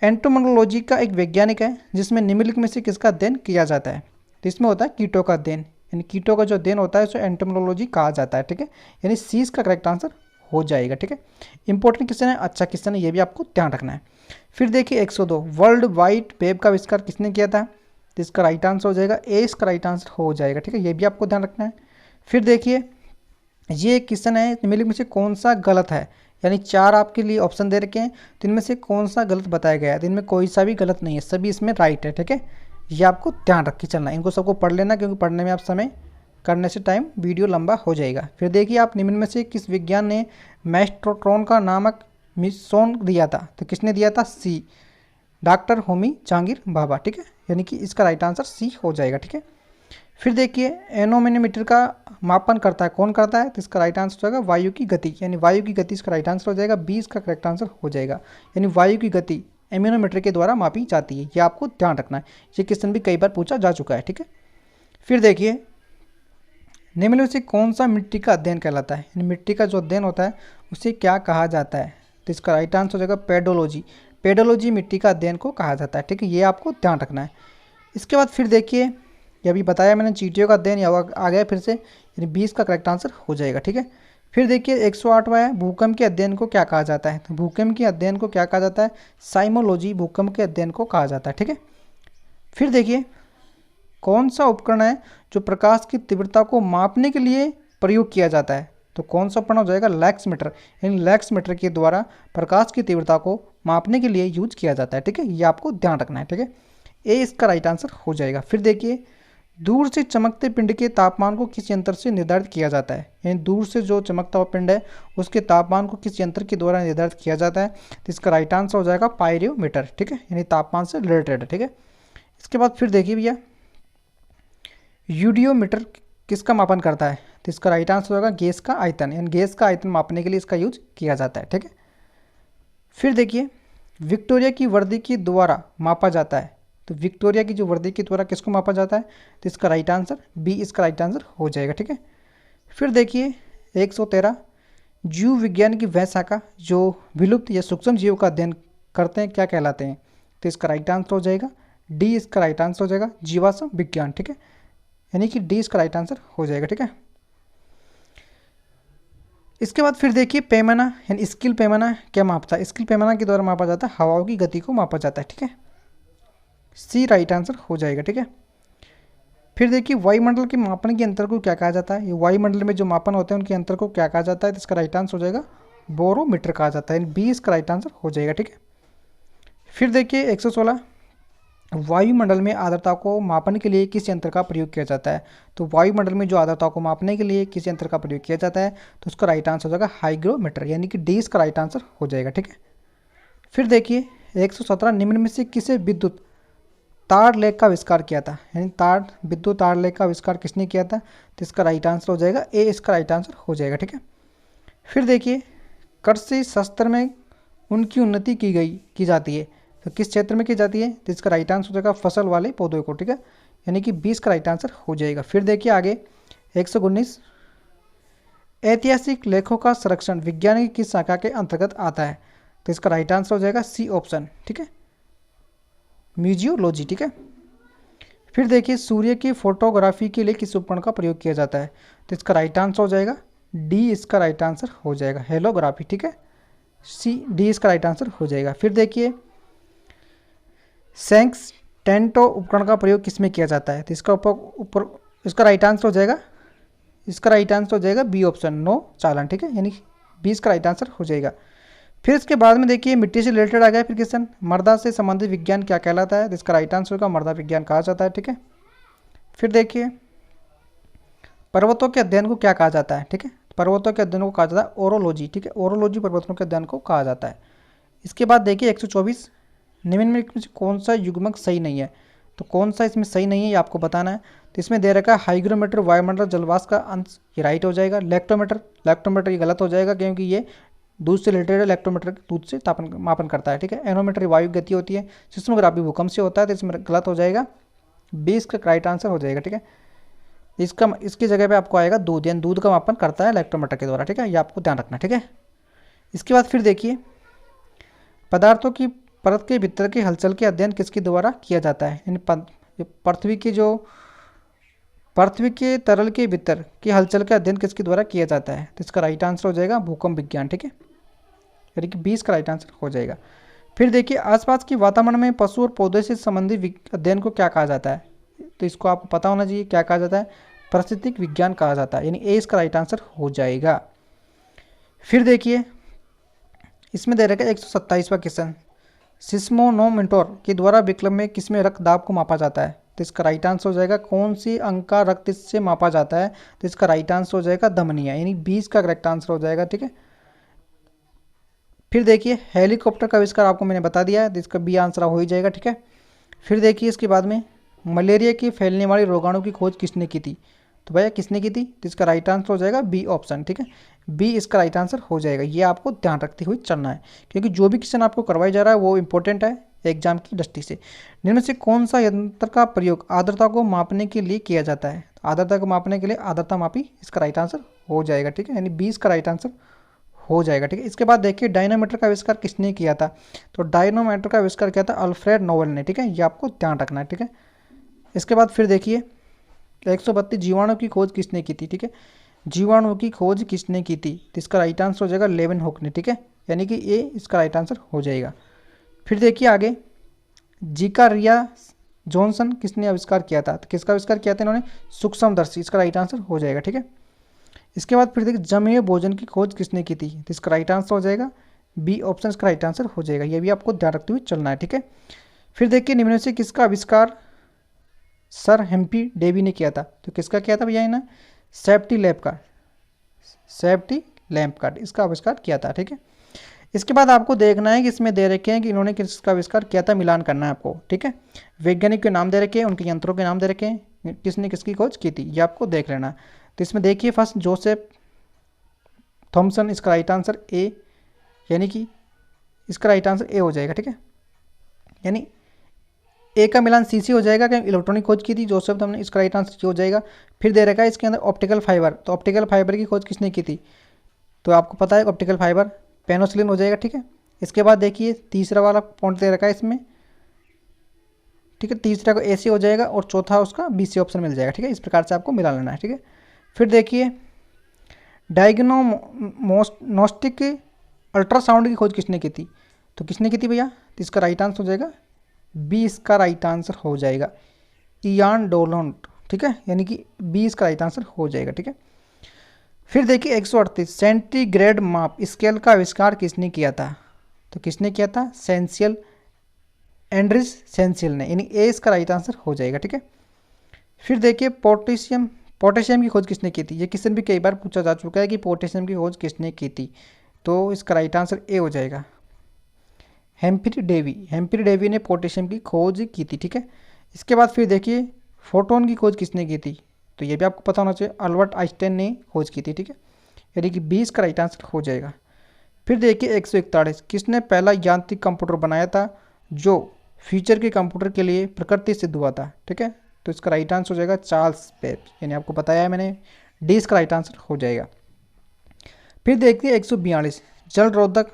एंटोमोलॉजी का एक वैज्ञानिक है जिसमें निम्नलिखित में से किसका अध्ययन किया जाता है, तो इसमें होता है कीटों का अध्ययन, यानी कीटों का जो अध्ययन होता है उसे एंटोमोलॉजी कहा जाता है। ठीक है, यानी सी इसका करेक्ट आंसर हो जाएगा। ठीक है, इंपॉर्टेंट क्वेश्चन है, अच्छा क्वेश्चन है, ये भी आपको ध्यान रखना है। फिर देखिए 102 वर्ल्ड वाइड वेब का आविष्कार किसने किया था, तो इसका राइट आंसर हो जाएगा ए, इसका राइट आंसर हो जाएगा। ठीक है, ये भी आपको ध्यान रखना है। फिर देखिए ये क्वेश्चन है निम्नलिखित में से कौन सा गलत है, यानी 4 आपके लिए ऑप्शन दे रखे हैं, तो इनमें से कौन सा गलत बताया गया है, तो इनमें कोई सा भी गलत नहीं है, सभी इसमें राइट है। ठीक है, ये आपको ध्यान रख के चलना है, इनको सबको पढ़ लेना, क्योंकि पढ़ने में आप समय करने से टाइम वीडियो लंबा हो जाएगा। फिर देखिए आप निम्न में से किस विज्ञान ने मैस्ट्रोट्रॉन का नामक मिशन दिया था, तो किसने दिया था, सी डॉक्टर होमी जहांगीर भाभा। ठीक है, यानी कि इसका राइट आंसर सी हो जाएगा। ठीक है, फिर देखिए एनोमेनोमीटर का मापन करता है कौन करता है, तो इसका राइट आंसर हो जाएगा वायु की गति, यानी वायु की गति इसका राइट आंसर हो जाएगा, 20 का करेक्ट आंसर हो जाएगा, यानी वायु की गति एनोमेनोमीटर के द्वारा मापी जाती है, ये आपको ध्यान रखना है, ये क्वेश्चन भी कई बार पूछा जा चुका है। ठीक है, फिर देखिए निम्न में से कौन सा मिट्टी का अध्ययन कहलाता है, यानी मिट्टी का जो अध्ययन होता है उसे क्या कहा जाता है? तो इसका राइट आंसर हो जाएगा पेडोलॉजी। पेडोलॉजी मिट्टी का अध्ययन को कहा जाता है, ठीक है, ये आपको ध्यान रखना है। इसके बाद फिर देखिए, ये अभी बताया मैंने चींटियों का अध्ययन, या आ गया फिर से, यानी 20 का करेक्ट आंसर हो जाएगा, ठीक है। फिर देखिए 108वां है, भूकंप के अध्ययन को क्या कहा जाता है? तो भूकंप के अध्ययन को क्या कहा जाता है? साइमोलॉजी भूकंप के अध्ययन को कहा जाता है, ठीक है। फिर देखिए कौन सा उपकरण है जो प्रकाश की तीव्रता को मापने के लिए प्रयोग किया जाता है? तो कौन सा उपकरण हो जाएगा? लैक्स मीटर, यानी लैक्स मीटर के द्वारा प्रकाश की तीव्रता को मापने के लिए यूज किया जाता है, ठीक है, ये आपको ध्यान रखना है, ठीक है। ए इसका राइट आंसर हो जाएगा। फिर देखिए दूर से चमकते पिंड के तापमान को किस यंत्र से निर्धारित किया जाता है? यानी दूर से जो चमकता हुआ पिंड है उसके तापमान को किस यंत्र के द्वारा निर्धारित किया जाता है? तो इसका राइट आंसर हो जाएगा पायरोमीटर, ठीक है, यानी तापमान से रिलेटेड है, ठीक है। इसके बाद फिर देखिए भैया यूडियोमीटर किसका मापन करता है? तो इसका राइट आंसर होगा गैस का आयतन, यानी गैस का आयतन मापने के लिए इसका यूज किया जाता है, ठीक है। फिर देखिए विक्टोरिया की वर्दी के द्वारा मापा जाता है, तो विक्टोरिया की जो वर्दी के द्वारा किसको मापा जाता है? तो इसका राइट आंसर बी इसका राइट आंसर हो जाएगा, ठीक है। फिर देखिए 113 जीव विज्ञान की वह शाखा जो विलुप्त या सूक्ष्म जीवों का अध्ययन करते हैं क्या कहलाते हैं? तो इसका राइट आंसर हो जाएगा डी इसका राइट आंसर हो जाएगा जीवाश्म विज्ञान, ठीक है, यानी कि डी इसका राइट आंसर हो जाएगा, ठीक है। इसके बाद फिर देखिए पैमाना यानी स्किल पैमाना क्या मापता है? स्किल पैमाना के द्वारा मापा जाता है हवाओं की गति को मापा जाता है, ठीक है, सी राइट आंसर हो जाएगा, ठीक है। फिर देखिए वायुमंडल के मापन के अंतर को क्या कहा जाता है? ये वायुमंडल में जो मापन होते हैं उनके अंतर को क्या कहा जाता है? तो इसका राइट आंसर हो जाएगा बोरोमीटर कहा जाता है, बी इसका राइट आंसर हो जाएगा, ठीक है। फिर देखिए 116 वायुमंडल में आर्द्रता को मापने के लिए किस यंत्र का प्रयोग किया जाता है? तो वायुमंडल में जो आर्द्रता को मापने के लिए किस यंत्र का प्रयोग किया जाता है? तो उसका राइट आंसर हो जाएगा हाइग्रोमीटर, यानी कि डी इसका राइट आंसर हो जाएगा, ठीक है। फिर देखिए 117 निम्न में से किसे विद्युत तार लेख का आविष्कार किया था? यानी विद्युत तार लेख का आविष्कार किसने किया था? तो इसका राइट आंसर हो जाएगा ए इसका राइट आंसर हो जाएगा, ठीक है। फिर देखिए कृषि शास्त्र में उनकी उन्नति की जाती है, तो किस क्षेत्र में की जाती है? तो इसका राइट आंसर हो जाएगा फसल वाले पौधों को, ठीक है, यानी कि 20 का राइट आंसर हो जाएगा। फिर देखिए आगे 119 ऐतिहासिक लेखों का संरक्षण विज्ञान की किस शाखा के अंतर्गत आता है? तो इसका राइट आंसर हो जाएगा सी ऑप्शन, ठीक है, म्यूजियोलॉजी, ठीक है। फिर देखिए सूर्य की फोटोग्राफी के लिए किस उपकरण का प्रयोग किया जाता है? तो इसका राइट आंसर हो जाएगा डी इसका राइट आंसर हो जाएगा हेलोग्राफी, ठीक है, सी डी इसका राइट आंसर हो जाएगा। फिर देखिए सेंक्स टेंटो उपकरण का प्रयोग किसमें किया जाता है? तो इसका राइट आंसर हो जाएगा बी ऑप्शन नो चालन, ठीक है, यानी 20 का राइट आंसर हो जाएगा। फिर इसके बाद में देखिए मिट्टी से रिलेटेड आ गया फिर क्वेश्चन, मृदा से संबंधित विज्ञान क्या कहलाता है? तो इसका राइट आंसर होगा मृदा विज्ञान कहा जाता है, ठीक है। फिर देखिए पर्वतों के अध्ययन को क्या कहा जाता है? ठीक है, पर्वतों के अध्ययन को कहा जाता है ओरोलॉजी, ठीक है, ओरोलॉजी पर्वतों के अध्ययन को कहा जाता है। इसके बाद देखिए 124 निम्न में कौन सा युग्मक सही नहीं है? तो कौन सा इसमें सही नहीं है ये आपको बताना है। तो इसमें दे रखा है हाइग्रोमीटर वायुमंडल जलवाष्प का अंश, ये राइट हो जाएगा। लैक्टोमीटर ये गलत हो जाएगा क्योंकि ये दूध से रिलेटेड है, लैक्टोमीटर दूध से तापन मापन करता है, ठीक है। एनोमीटर वायु गति होती है, सिस्मोग्राफी भूकंप से होता है, तो इसमें गलत हो जाएगा, 20 का राइट आंसर हो जाएगा, ठीक है। इसकी जगह पे आपको आएगा दूध, यानी दूध का मापन करता है लैक्टोमीटर के द्वारा, ठीक है, ये आपको ध्यान रखना, ठीक है। इसके बाद फिर देखिए पदार्थों की परत के भीतर के हलचल के अध्ययन किसके द्वारा किया जाता है? यानी पृथ्वी के तरल के भीतर की हलचल का अध्ययन किसके द्वारा किया जाता है? तो इसका राइट आंसर हो जाएगा भूकंप विज्ञान, ठीक है, यानी कि 20 का राइट आंसर हो जाएगा। फिर देखिए आसपास के वातावरण में पशु और पौधे से संबंधित अध्ययन को क्या कहा जाता है? तो इसको आपको पता होना चाहिए क्या कहा जाता है, पारिस्थितिक विज्ञान कहा जाता है, यानी ए इसका राइट आंसर हो जाएगा। फिर देखिए इसमें दे रखा है 127वां क्वेश्चन, सिस्मोनोमीटर के द्वारा विकल्प में किसमें रक्तदाब को मापा जाता है? तो इसका राइट आंसर हो जाएगा कौन सी अंक का रक्त से मापा जाता है? तो इसका राइट आंसर हो जाएगा धमनियां, यानी 20 का करेक्ट आंसर हो जाएगा, ठीक है। फिर देखिए हेलीकॉप्टर का आविष्कार आपको मैंने बता दिया है, तो इसका बी आंसर हो ही जाएगा, ठीक है। फिर देखिए इसके बाद में मलेरिया की फैलने वाली रोगाणु की खोज किसने की थी? तो भैया किसने की थी? तो इसका राइट आंसर हो जाएगा बी ऑप्शन, ठीक है, बी इसका राइट आंसर हो जाएगा। ये आपको ध्यान रखते हुए चलना है क्योंकि जो भी क्वेश्चन आपको करवाया जा रहा है वो इंपॉर्टेंट है एग्जाम की दृष्टि से। निम्न से कौन सा यंत्र का प्रयोग आर्द्रता को मापने के लिए किया जाता है? आर्द्रता को मापने के लिए आर्द्रता मापी इसका राइट आंसर हो जाएगा, ठीक है, यानी 20 का राइट आंसर हो जाएगा, ठीक है। इसके बाद देखिए डायनोमीटर का आविष्कार किसने किया था, तो डायनोमीटर का आविष्कार किया था अल्फ्रेड नोबेल ने, ठीक है, ये आपको ध्यान रखना है, ठीक है। इसके बाद फिर देखिए 132 जीवाणु की खोज किसने की थी, ठीक है, जीवाणु की खोज किसने की थी, तो इसका राइट आंसर हो जाएगा लेवेनहुक ने, ठीक है, यानी कि ये इसका राइट आंसर हो जाएगा। फिर देखिए आगे जीका रिया जॉनसन किसने आविष्कार किया था, तो किसका आविष्कार किया था इन्होंने, सूक्ष्मदर्शी, इसका राइट आंसर हो जाएगा, ठीक है। इसके बाद फिर देखिए जमीय भोजन की खोज किसने की थी, तो इसका राइट आंसर हो जाएगा बी ऑप्शन इसका राइट आंसर हो जाएगा, ये भी आपको ध्यान रखते हुए चलना है, ठीक है। फिर देखिए निम्न में से किसका आविष्कार सर हेम्पी डेवी ने किया था, तो किसका किया था भैया इन्हें, सेफ्टी लैंप का इसका आविष्कार किया था, ठीक है। इसके बाद आपको देखना है कि इसमें दे रखे हैं कि इन्होंने किसका आविष्कार किया था, मिलान करना है आपको, ठीक है। वैज्ञानिक के नाम दे रखे हैं, उनके यंत्रों के नाम दे रखे हैं, किसने किसकी खोज की थी, ये आपको देख लेना है। तो इसमें देखिए फर्स्ट जोसेफ थॉमसन, इसका राइट आंसर ए, यानी कि इसका राइट आंसर ए हो जाएगा, ठीक है, यानी ए का मिलान सी से हो जाएगा, क्या इलेक्ट्रॉनिक खोज की थी जोसेफ थॉमसन, इसका राइट आंसर हो जाएगा। फिर दे रखा है इसके अंदर ऑप्टिकल फाइबर, तो ऑप्टिकल फाइबर की खोज किसने की थी, तो आपको पता है ऑप्टिकल फाइबर पेनिसिलिन हो जाएगा, ठीक है। इसके बाद देखिए तीसरा वाला पॉइंट दे रखा है इसमें, ठीक है, तीसरा को ए से हो जाएगा और चौथा उसका बी से ऑप्शन मिल जाएगा, ठीक है, इस प्रकार से आपको मिला लेना है, ठीक है। फिर देखिए डायग्नोस्टिक अल्ट्रासाउंड की खोज किसने की थी, तो किसने की थी भैया, तो इसका राइट आंसर हो जाएगा बी, इसका राइट आंसर हो जाएगा इयान डोलॉन्ट, ठीक है, यानी कि बी इसका राइट आंसर हो जाएगा, ठीक है। फिर देखिए 138 सेंटीग्रेड माप स्केल का आविष्कार किसने किया था, तो किसने किया था, सेंसियल एंड्रिस सेंसियल ने, यानी ए इसका राइट आंसर हो जाएगा, ठीक है। फिर देखिए पोटेशियम की खोज किसने की थी, ये क्वेश्चन भी कई बार पूछा जा चुका है कि पोटेशियम की खोज किसने की थी, तो इसका राइट आंसर ए हो जाएगा हेम्फ्री डेवी ने पोटेशियम की खोज की थी, ठीक है। इसके बाद फिर देखिए फोटोन की खोज किसने की थी, तो ये भी आपको पता होना चाहिए अल्बर्ट आइंस्टाइन ने खोज की थी, ठीक है, यानी कि 20 का राइट आंसर हो जाएगा। फिर देखिए 141 किसने पहला यांत्रिक कंप्यूटर बनाया था जो फ्यूचर के कंप्यूटर के लिए प्रकृति सिद्ध हुआ था, ठीक है, तो इसका राइट आंसर हो जाएगा चार्ल्स बेबेज, यानी आपको बताया है मैंने, डी इसका राइट आंसर हो जाएगा। फिर देखिए 142 जल रोधक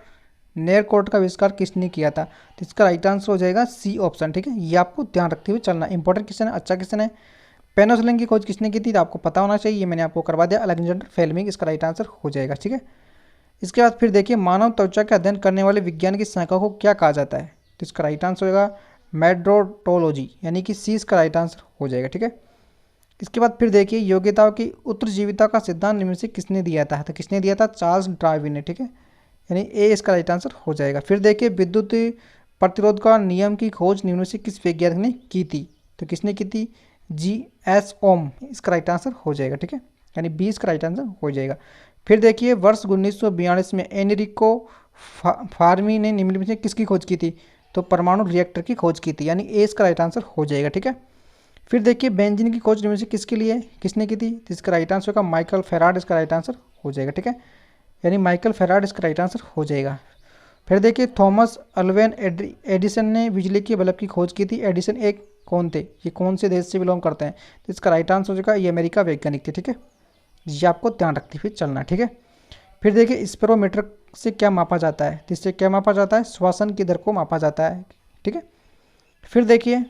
नेरकोट का आविष्कार किसने किया था, तो इसका राइट आंसर हो जाएगा सी ऑप्शन, ठीक है, ये आपको ध्यान रखते हुए चलना, इंपॉर्टेंट क्वेश्चन है, अच्छा क्वेश्चन है। पेनिसिलिन की खोज किसने की थी, तो आपको पता होना चाहिए, ये मैंने आपको करवा दिया, अलेक्जेंडर फ्लेमिंग, इसका राइट आंसर हो जाएगा, ठीक है। इसके बाद फिर देखिए मानव त्वचा का अध्ययन करने वाले विज्ञान की शाखा को क्या कहा जाता है, तो इसका राइट आंसर होगा मेड्रोटोलॉजी, यानी कि सी इसका राइट आंसर हो जाएगा, ठीक है। इसके बाद फिर देखिए योग्यताओं की उत्तरजीविता का सिद्धांत निम्न से किसने दिया था, तो किसने दिया था, चार्ल्स डार्विन ने, ठीक है, यानी ए इसका राइट आंसर हो जाएगा। फिर देखिए विद्युत प्रतिरोध का नियम की खोज निम्न से किस वैज्ञानिक ने की थी, तो किसने की थी, जी.एस. ओम, इसका राइट आंसर हो जाएगा, ठीक है, यानी 20 का राइट आंसर हो जाएगा। फिर देखिए वर्ष 1942 में एनरिको फार्मी ने निम्नलिखित में से किसकी खोज की थी, तो परमाणु रिएक्टर की खोज की थी, यानी ए इसका राइट आंसर हो जाएगा, ठीक है। फिर देखिए बेंजीन की खोज निम्न से किसके लिए किसने की थी, तो इसका राइट आंसर होगा माइकल फेराड, इसका राइट आंसर हो जाएगा, ठीक है, यानी माइकल फेराड इसका राइट आंसर हो जाएगा। फिर देखिए थॉमस अल्वेन एडिसन ने बिजली के बल्ब की खोज की थी, एडिसन एक कौन थे, ये कौन से देश से बिलोंग करते हैं, तो इसका राइट आंसर हो जाएगा ये अमेरिका वैज्ञानिक थे, ठीक है, ये आपको ध्यान रखते हुए चलना, ठीक है। फिर देखिए स्पेरोमीटर से क्या मापा जाता है, तो इससे क्या मापा जाता है, श्वसन की दर को मापा जाता है, ठीक है। फिर देखिए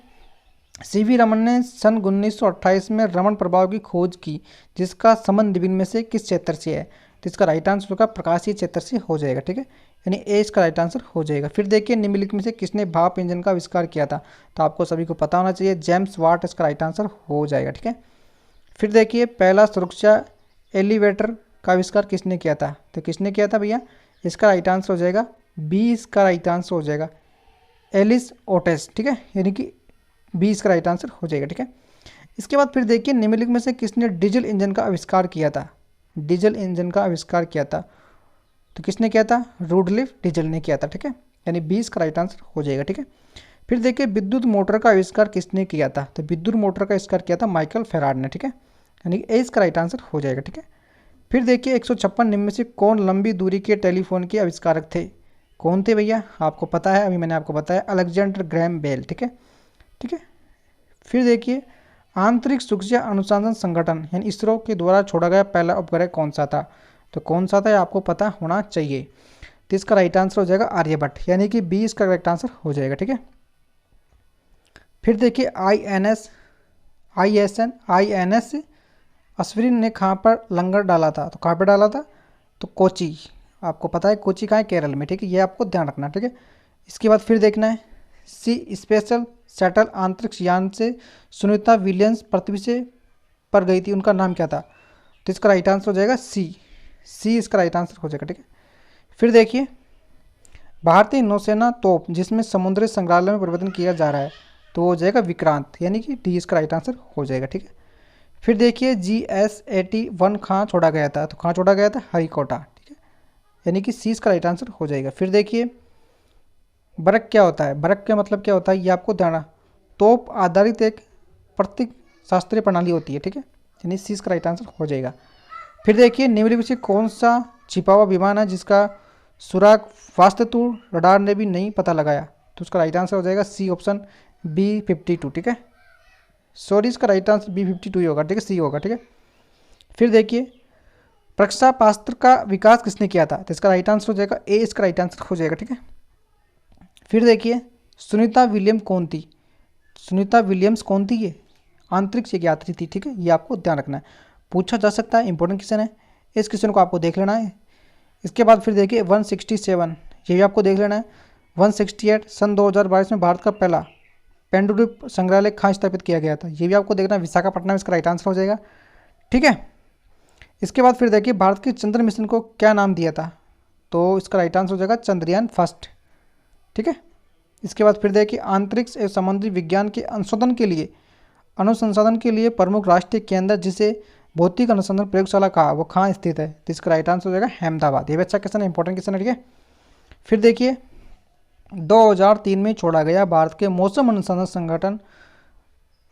सीवी रमन ने सन 1928 में रमन प्रभाव की खोज की, जिसका संबंध विभिन्न में से किस क्षेत्र से है, तो इसका राइट आंसर होगा प्रकाशीय क्षेत्र से हो जाएगा, ठीक है, यानी ए इसका राइट आंसर हो जाएगा। फिर देखिए निम्नलिखित में से किसने भाप इंजन का आविष्कार किया था, तो आपको सभी को पता होना चाहिए जेम्स वाट, इसका राइट आंसर हो जाएगा, ठीक है। फिर देखिए पहला सुरक्षा एलिवेटर का आविष्कार किसने किया था, तो किसने किया था भैया, इसका राइट आंसर हो जाएगा बी, इसका राइट आंसर हो जाएगा एलिस ओटेस, ठीक है, यानी कि बी इसका राइट आंसर हो जाएगा, ठीक है। इसके बाद फिर देखिए निम्नलिखित में से किसने डीजल इंजन का आविष्कार किया था, डीजल इंजन का आविष्कार किया था, तो किसने किया था, रुडलिफ डीजल ने किया था, ठीक है, यानी 20 का राइट आंसर हो जाएगा, ठीक है। फिर देखिए विद्युत मोटर का आविष्कार किसने किया था, तो विद्युत मोटर का आविष्कार किया था माइकल फेराड ने, ठीक है, यानी ए इसका राइट आंसर हो जाएगा, ठीक है। फिर देखिए 156 निम्न में से कौन लंबी दूरी के टेलीफोन के आविष्कारक थे, कौन थे भैया, आपको पता है, अभी मैंने आपको बताया अलेक्जेंडर ग्रैहम बेल, ठीक है, ठीक है। फिर देखिए आंतरिक सूक्ष्म अनुसंधान संगठन यानी इसरो के द्वारा छोड़ा गया पहला उपग्रह कौन सा था? तो कौन सा था ये आपको पता होना चाहिए। तो इसका राइट आंसर हो जाएगा आर्यभट्ट, यानी कि बी इसका करेक्ट आंसर हो जाएगा। ठीक है, फिर देखिए INS अश्विन ने कहाँ पर लंगर डाला था? तो कहाँ पर डाला था? तो कोची। आपको पता है कोची कहाँ है? केरल में। ठीक है, ये आपको ध्यान रखना। ठीक है, इसके बाद फिर देखना है सी स्पेशल शटल अंतरिक्ष यान से सुनीता विलियम्स पृथ्वी से पर गई थी, उनका नाम क्या था? तो इसका राइट आंसर हो जाएगा सी इसका राइट आंसर हो जाएगा। ठीक है, फिर देखिए भारतीय नौसेना तोप जिसमें समुद्री संग्रहालय में परिवर्तन किया जा रहा है, तो वो हो जाएगा विक्रांत, यानी कि डी इसका राइट आंसर हो जाएगा। ठीक है, फिर देखिए GS-81 कहाँ छोड़ा गया था? तो कहाँ छोड़ा गया था? हरिकोटा। ठीक है, यानी कि सी इसका राइट आंसर हो जाएगा। फिर देखिए बरक क्या होता है? बरक का मतलब क्या होता है ये आपको ध्यान, तोप आधारित एक प्रतीक शास्त्रीय प्रणाली होती है। ठीक है, यानी सी इसका राइट आंसर हो जाएगा। फिर देखिए निम्नलिखित से कौन सा छिपा हुआ विमान है जिसका सुराग वास्तु रडार ने भी नहीं पता लगाया? तो उसका राइट आंसर हो जाएगा सी ऑप्शन B-52। ठीक है, सॉरी इसका राइट आंसर B-52 ही होगा। ठीक है, सी होगा। ठीक है, फिर देखिए प्रक्षेपास्त्र का विकास किसने किया था? तो इसका राइट आंसर हो जाएगा ए इसका राइट आंसर हो जाएगा। ठीक है, फिर देखिए सुनीता विलियम कौन थी? सुनीता विलियम्स कौन थी? ये अंतरिक्ष एक यात्री थी। ठीक है, ये आपको ध्यान रखना है, पूछा जा सकता है, इंपॉर्टेंट क्वेश्चन है, इस क्वेश्चन को आपको देख लेना है। इसके बाद फिर देखिए 167 ये भी आपको देख लेना है। 168 सन 2022 में भारत का पहला पेंडुलिप संग्रहालय कहाँ स्थापित किया गया था? ये भी आपको देखना है, विशाखापट्टनम इसका राइट आंसर हो जाएगा। ठीक है, इसके बाद फिर देखिए भारत के चंद्र मिशन को क्या नाम दिया था? तो इसका राइट आंसर हो जाएगा चंद्रयान फर्स्ट। ठीक है, इसके बाद फिर देखिए अंतरिक्ष एवं समुद्री विज्ञान के अनुसंधान के लिए प्रमुख राष्ट्रीय केंद्र जिसे भौतिक अनुसंधान प्रयोगशाला कहा, वो कहाँ स्थित है? तो इसका राइट आंसर हो जाएगा अहमदाबाद। ये भी अच्छा क्वेश्चन है, इंपॉर्टेंट क्वेश्चन है। ठीक है, फिर देखिए 2003 में छोड़ा गया भारत के मौसम अनुसंधान संगठन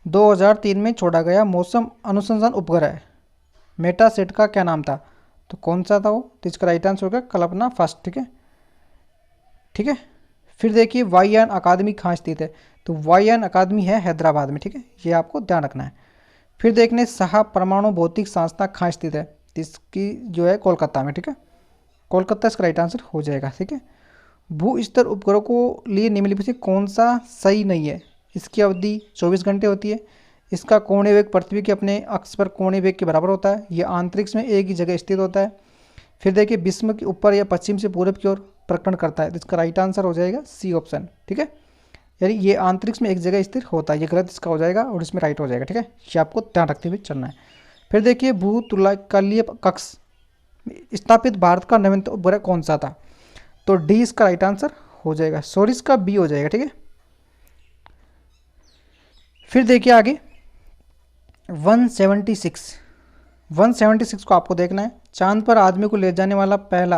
2003 में छोड़ा गया मौसम अनुसंधान उपग्रह मेटासेट का क्या नाम था? तो कौन सा था वो? तो इसका राइट आंसर होगा कल्पना फर्स्ट। ठीक है, ठीक है, फिर देखिए वायुयान अकादमी कहाँ स्थित है? तो वायुयान अकादमी है हैदराबाद में। ठीक है, ये आपको ध्यान रखना है। फिर देखने साहा परमाणु भौतिक संस्था कहाँ स्थित है? इसकी जो है कोलकाता में। ठीक है, कोलकाता इसका राइट आंसर हो जाएगा। ठीक है, भू स्तर उपग्रह को लिए निम्नलिखित से कौन सा सही नहीं है? इसकी अवधि 24 घंटे होती है, इसका कोणीय वेग पृथ्वी के अपने अक्ष पर कोणीय वेग के बराबर होता है, ये अंतरिक्ष में एक ही जगह स्थित होता है, फिर देखिए विश्व के ऊपर या पश्चिम से पूरब की ओर प्रकटन करता है। तो इसका राइट आंसर हो जाएगा सी ऑप्शन। ठीक है, यानी ये अंतरिक्ष में एक जगह स्थिर होता है, ये गलत इसका हो जाएगा और इसमें राइट हो जाएगा। ठीक है, ये आपको ध्यान रखते हुए चलना है। फिर देखिए भूतुलकीय कक्ष स्थापित भारत का नवीनतम उपग्रह कौन सा था? तो डी इसका राइट आंसर हो जाएगा, सॉरी इसका बी हो जाएगा। ठीक है, फिर देखिए आगे 176 को आपको देखना है। चांद पर आदमी को ले जाने वाला पहला,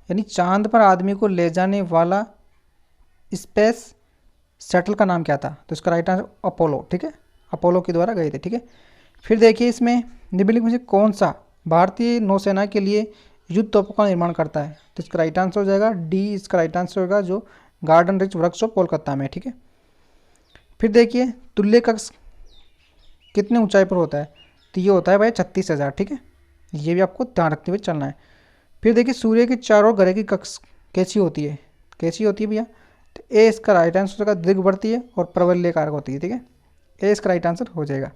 यानी चांद पर आदमी को ले जाने वाला स्पेस शटल का नाम क्या था? तो इसका राइट आंसर अपोलो। ठीक है, अपोलो के द्वारा गए थे। ठीक है, फिर देखिए इसमें निम्नलिखित में से कौन सा भारतीय नौसेना के लिए युद्ध तोपों का निर्माण करता है? तो इसका राइट आंसर हो जाएगा डी इसका राइट आंसर होगा, जो गार्डन रिच वर्कशॉप कोलकाता में। ठीक है, फिर देखिए तुल्य कक्ष कितने ऊंचाई पर होता है? तो ये होता है भाई 36,000। ठीक है, ये भी आपको ध्यान रखते हुए चलना है। फिर देखिए सूर्य के चारों ग्रह की कक्ष कैसी होती है? कैसी होती है भैया? तो ए इसका राइट आंसर होगा, दीर्घवर्ती है और प्रवलयकारक होती है। ठीक है, ए इसका राइट आंसर हो जाएगा।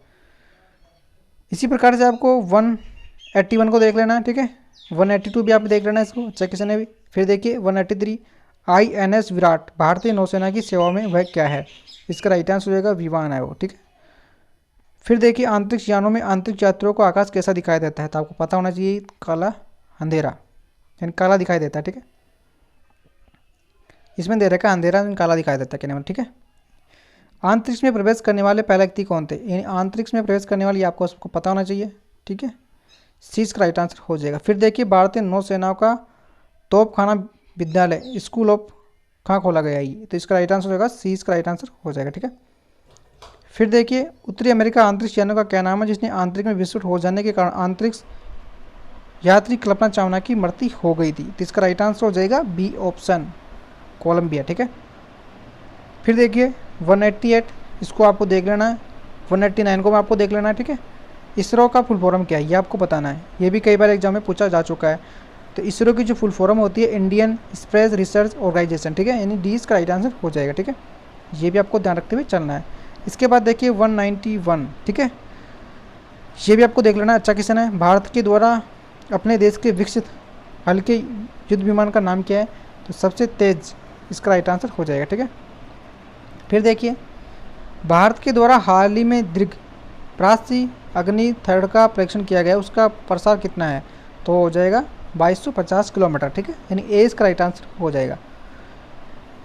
इसी प्रकार से आपको 181 को देख लेना है। ठीक है, 182 भी आप देख लेना है, इसको अच्छा क्वेश्चन है भी। फिर देखिए 183 INS विराट भारतीय नौसेना की सेवा में वह क्या है? इसका राइट आंसर हो जाएगा विमान है वो। ठीक है, फिर देखिए अंतरिक्ष यानों में अंतरिक्ष यात्रियों को आकाश कैसा दिखाई देता है? तो आपको पता होना चाहिए काला अंधेरा, यानी काला दिखाई देता है। ठीक है, इसमें दे रखा है अंधेरा काला दिखाई देता है कहने में। ठीक है, अंतरिक्ष में प्रवेश करने वाले पहले व्यक्ति कौन थे? यानी अंतरिक्ष में प्रवेश करने वाले आपको सबको पता होना चाहिए। ठीक है, सी इसका राइट आंसर हो जाएगा। फिर देखिए भारतीय नौसेना का तोपखाना विद्यालय स्कूल ऑफ कहाँ खोला गया है? तो इसका राइट आंसर होगा सी इसका राइट आंसर हो जाएगा। ठीक है, फिर देखिए उत्तरी अमेरिका अंतरिक्ष यानों का क्या नाम है जिसने अंतरिक्ष में विस्फोट हो जाने के कारण अंतरिक्ष यात्री कल्पना चावला की मृत्यु हो गई थी? तो इसका राइट आंसर हो जाएगा बी ऑप्शन कोलंबिया। ठीक है, फिर देखिए 188 इसको आपको देख लेना है। 189 को मैं आपको देख लेना है, ठीक है। इसरो का फुल फॉर्म क्या है ये आपको बताना है, ये भी कई बार एग्जाम में पूछा जा चुका है। तो इसरो की जो फुल फॉर्म होती है इंडियन स्पेस रिसर्च ऑर्गेनाइजेशन, ठीक है, यानी डी इसका राइट आंसर हो जाएगा, ठीक है। ये भी आपको ध्यान रखते हुए चलना है। इसके बाद देखिए 191, ठीक है, ये भी आपको देख लेना अच्छा क्वेश्चन है। भारत के द्वारा अपने देश के विकसित हल्के युद्ध विमान का नाम क्या है? तो सबसे तेज इसका राइट आंसर हो जाएगा, ठीक है। फिर देखिए भारत के द्वारा हाल ही में दीर्घ प्राची अग्नि थर्ड का परीक्षण किया गया, उसका प्रसार कितना है? तो हो जाएगा 2250 किलोमीटर, ठीक है, यानी ए इसका राइट आंसर हो जाएगा।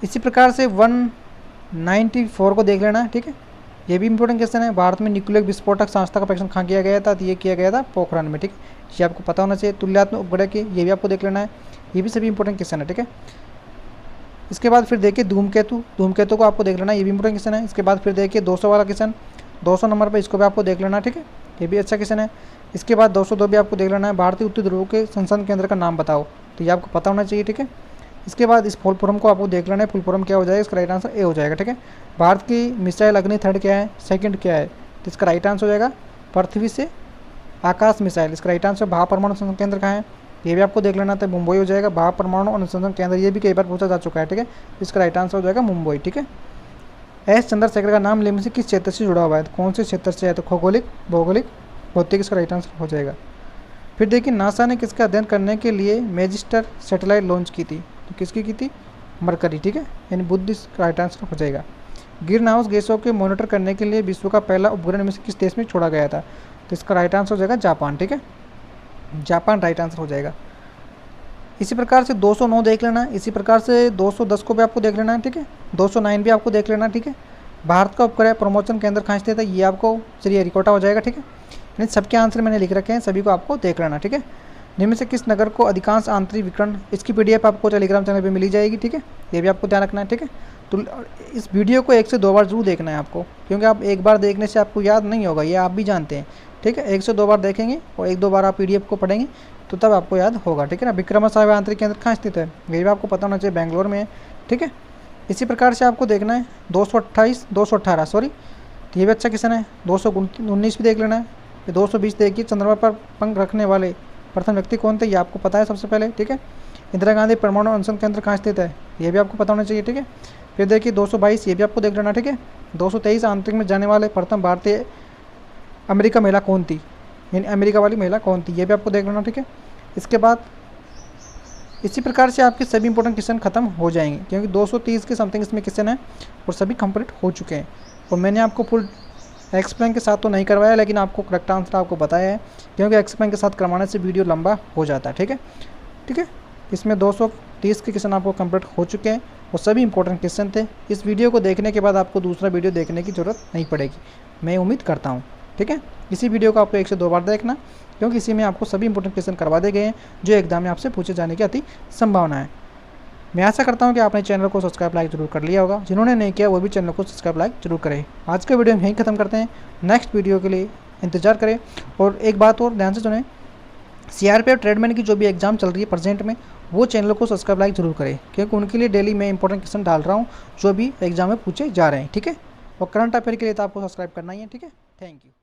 इसी प्रकार से 194 को देख लेना है, ठीक है, ये भी इंपॉर्टेंट क्वेश्चन है। भारत में न्यूक्लियर विस्फोटक संस्था का परीक्षण कहाँ किया गया था? तो ये किया गया था पोखरण में, ठीक है, ये आपको पता होना चाहिए। तुल्यात्मक उपग्रह की ये भी आपको देख लेना है, ये भी सभी इंपॉर्टेंट क्वेश्चन है, ठीक है। इसके बाद फिर देखिए धूमकेतु को आपको देख लेना है, ये भी इंपॉर्टेंट क्वेश्चन है। इसके बाद फिर देखिए 200 वाला क्वेश्चन, 200 नंबर पर इसको भी आपको देख लेना, ठीक है, ये भी अच्छा क्वेश्चन है। इसके बाद 202 भी आपको देख लेना है, भारतीय उत्तर ध्रुव के संसद केंद्र का नाम बताओ, तो ये आपको पता होना चाहिए, ठीक है। इसके बाद इस फुल फॉर्म को आपको देख लेना है, फुल फॉर्म क्या हो जाएगा? इसका राइट आंसर ए हो जाएगा, ठीक है। भारत की मिसाइल अग्नि थर्ड क्या है, सेकंड क्या है? तो इसका राइट आंसर हो जाएगा पृथ्वी से आकाश मिसाइल, इसका राइट आंसर भाप परमाणु अनुसंधान केंद्र कहाँ है? ये भी आपको देख लेना था, मुंबई हो जाएगा। भाप परमाणु अनुसंधान केंद्र ये भी कई बार पूछा जा चुका है, ठीक है, इसका राइट आंसर हो जाएगा मुंबई, ठीक है। एस चंद्रशेखर का नाम निम्न से किस क्षेत्र से जुड़ा हुआ है? तो कौन से क्षेत्र से है? तो खगोलिक, भौगोलिक, भौतिक, इसका राइट आंसर हो जाएगा। फिर देखिए नासा ने किसका अध्ययन करने के लिए मैजिस्टर सैटेलाइट लॉन्च की थी? तो किसकी की थी? मरकरी, ठीक है, यानी बुध इसका राइट आंसर हो जाएगा। ग्रीन हाउस गैसों के मॉनिटर करने के लिए विश्व का पहला उपग्रह में से किस देश में छोड़ा गया था? तो इसका राइट आंसर हो जाएगा जापान, ठीक है, जापान राइट आंसर हो जाएगा। इसी प्रकार से 209 देख लेना है, इसी प्रकार से 210 को भी आपको देख लेना है, ठीक है, 209 भी आपको देख लेना है, ठीक है। भारत का उपग्रह प्रमोशन केंद्र कहाँ स्थित है? ये आपको श्रीहरिकोटा हो जाएगा, ठीक है। यानी सबके आंसर मैंने लिख रखे हैं, सभी को आपको देख लेना, ठीक है। निम्न से किस नगर को अधिकांश आंतरिक विकिरण, इसकी PDF आपको टेलीग्राम चैनल पे मिली जाएगी, ठीक है, ये भी आपको ध्यान रखना है, ठीक है। तो इस वीडियो को 1 से 2 बार जरूर देखना है आपको, क्योंकि आप एक बार देखने से आपको याद नहीं होगा, ये आप भी जानते हैं, ठीक है। 1 से 2 बार देखेंगे और 1-2 बार आप PDF को पढ़ेंगे तो तब आपको याद होगा, ठीक है ना। विक्रम साराभाई आंतरिक केंद्र कहाँ स्थित है? ये भी आपको पता होना चाहिए, बेंगलोर में है, ठीक है। इसी प्रकार से आपको देखना है 218 सॉरी, तो ये भी अच्छा क्वेश्चन है। 219 भी देख लेना है। 220 देखिए चंद्रमा पर पंख रखने वाले प्रथम व्यक्ति कौन थे? ये आपको पता है सबसे पहले, ठीक है। इंदिरा गांधी परमाणु अनुसंधान केंद्र कहाँ स्थित है? ये भी आपको पता होना चाहिए, ठीक है। फिर देखिए 222, ये भी आपको देख लेना, ठीक है। 223 अंतरिक्ष में जाने वाले प्रथम भारतीय अमेरिका महिला कौन थी? यानी अमेरिका वाली महिला कौन थी? ये भी आपको देख लेना, ठीक है। इसके बाद इसी प्रकार से आपके सभी इंपॉर्टेंट क्वेश्चन खत्म हो जाएंगे, क्योंकि 230 के समथिंग इसमें क्वेश्चन है और सभी कंप्लीट हो चुके हैं। और मैंने आपको फुल एक्सप्लेन के साथ तो नहीं करवाया, लेकिन आपको करेक्ट आंसर आपको बताया है, क्योंकि एक्सप्लेन के साथ करवाने से वीडियो लंबा हो जाता है, ठीक है, ठीक है। इसमें 230 के क्वेश्चन आपको कंप्लीट हो चुके हैं और सभी इंपॉर्टेंट क्वेश्चन थे। इस वीडियो को देखने के बाद आपको दूसरा वीडियो देखने की ज़रूरत नहीं पड़ेगी, मैं उम्मीद करता हूँ, ठीक है। इसी वीडियो को आपको 1 से 2 बार देखना, क्योंकि इसी में आपको सभी इंपॉर्टेंट क्वेश्चन करवा दिए गए हैं जो एग्जाम में आपसे पूछे जाने की अति संभावना है। मैं आशा करता हूं कि आपने चैनल को सब्सक्राइब लाइक जरूर कर लिया होगा, जिन्होंने नहीं किया वो भी चैनल को सब्सक्राइब लाइक जरूर करें। आज का वीडियो हम यहीं खत्म करते हैं, नेक्स्ट वीडियो के लिए इंतजार करें। और एक बात और ध्यान से सुनें, CRPF ट्रेडमैन की जो भी एग्जाम चल रही है प्रेजेंट में, वो चैनल को सब्सक्राइब लाइक जरूर करें, क्योंकि उनके लिए डेली मैं इंपॉर्टेंट क्वेश्चन डाल रहा हूँ जो भी एग्जाम में पूछे जा रहे हैं, ठीक है। और करंट अफेयर के लिए तो आपको सब्सक्राइब करना ही है, ठीक है। Thank you.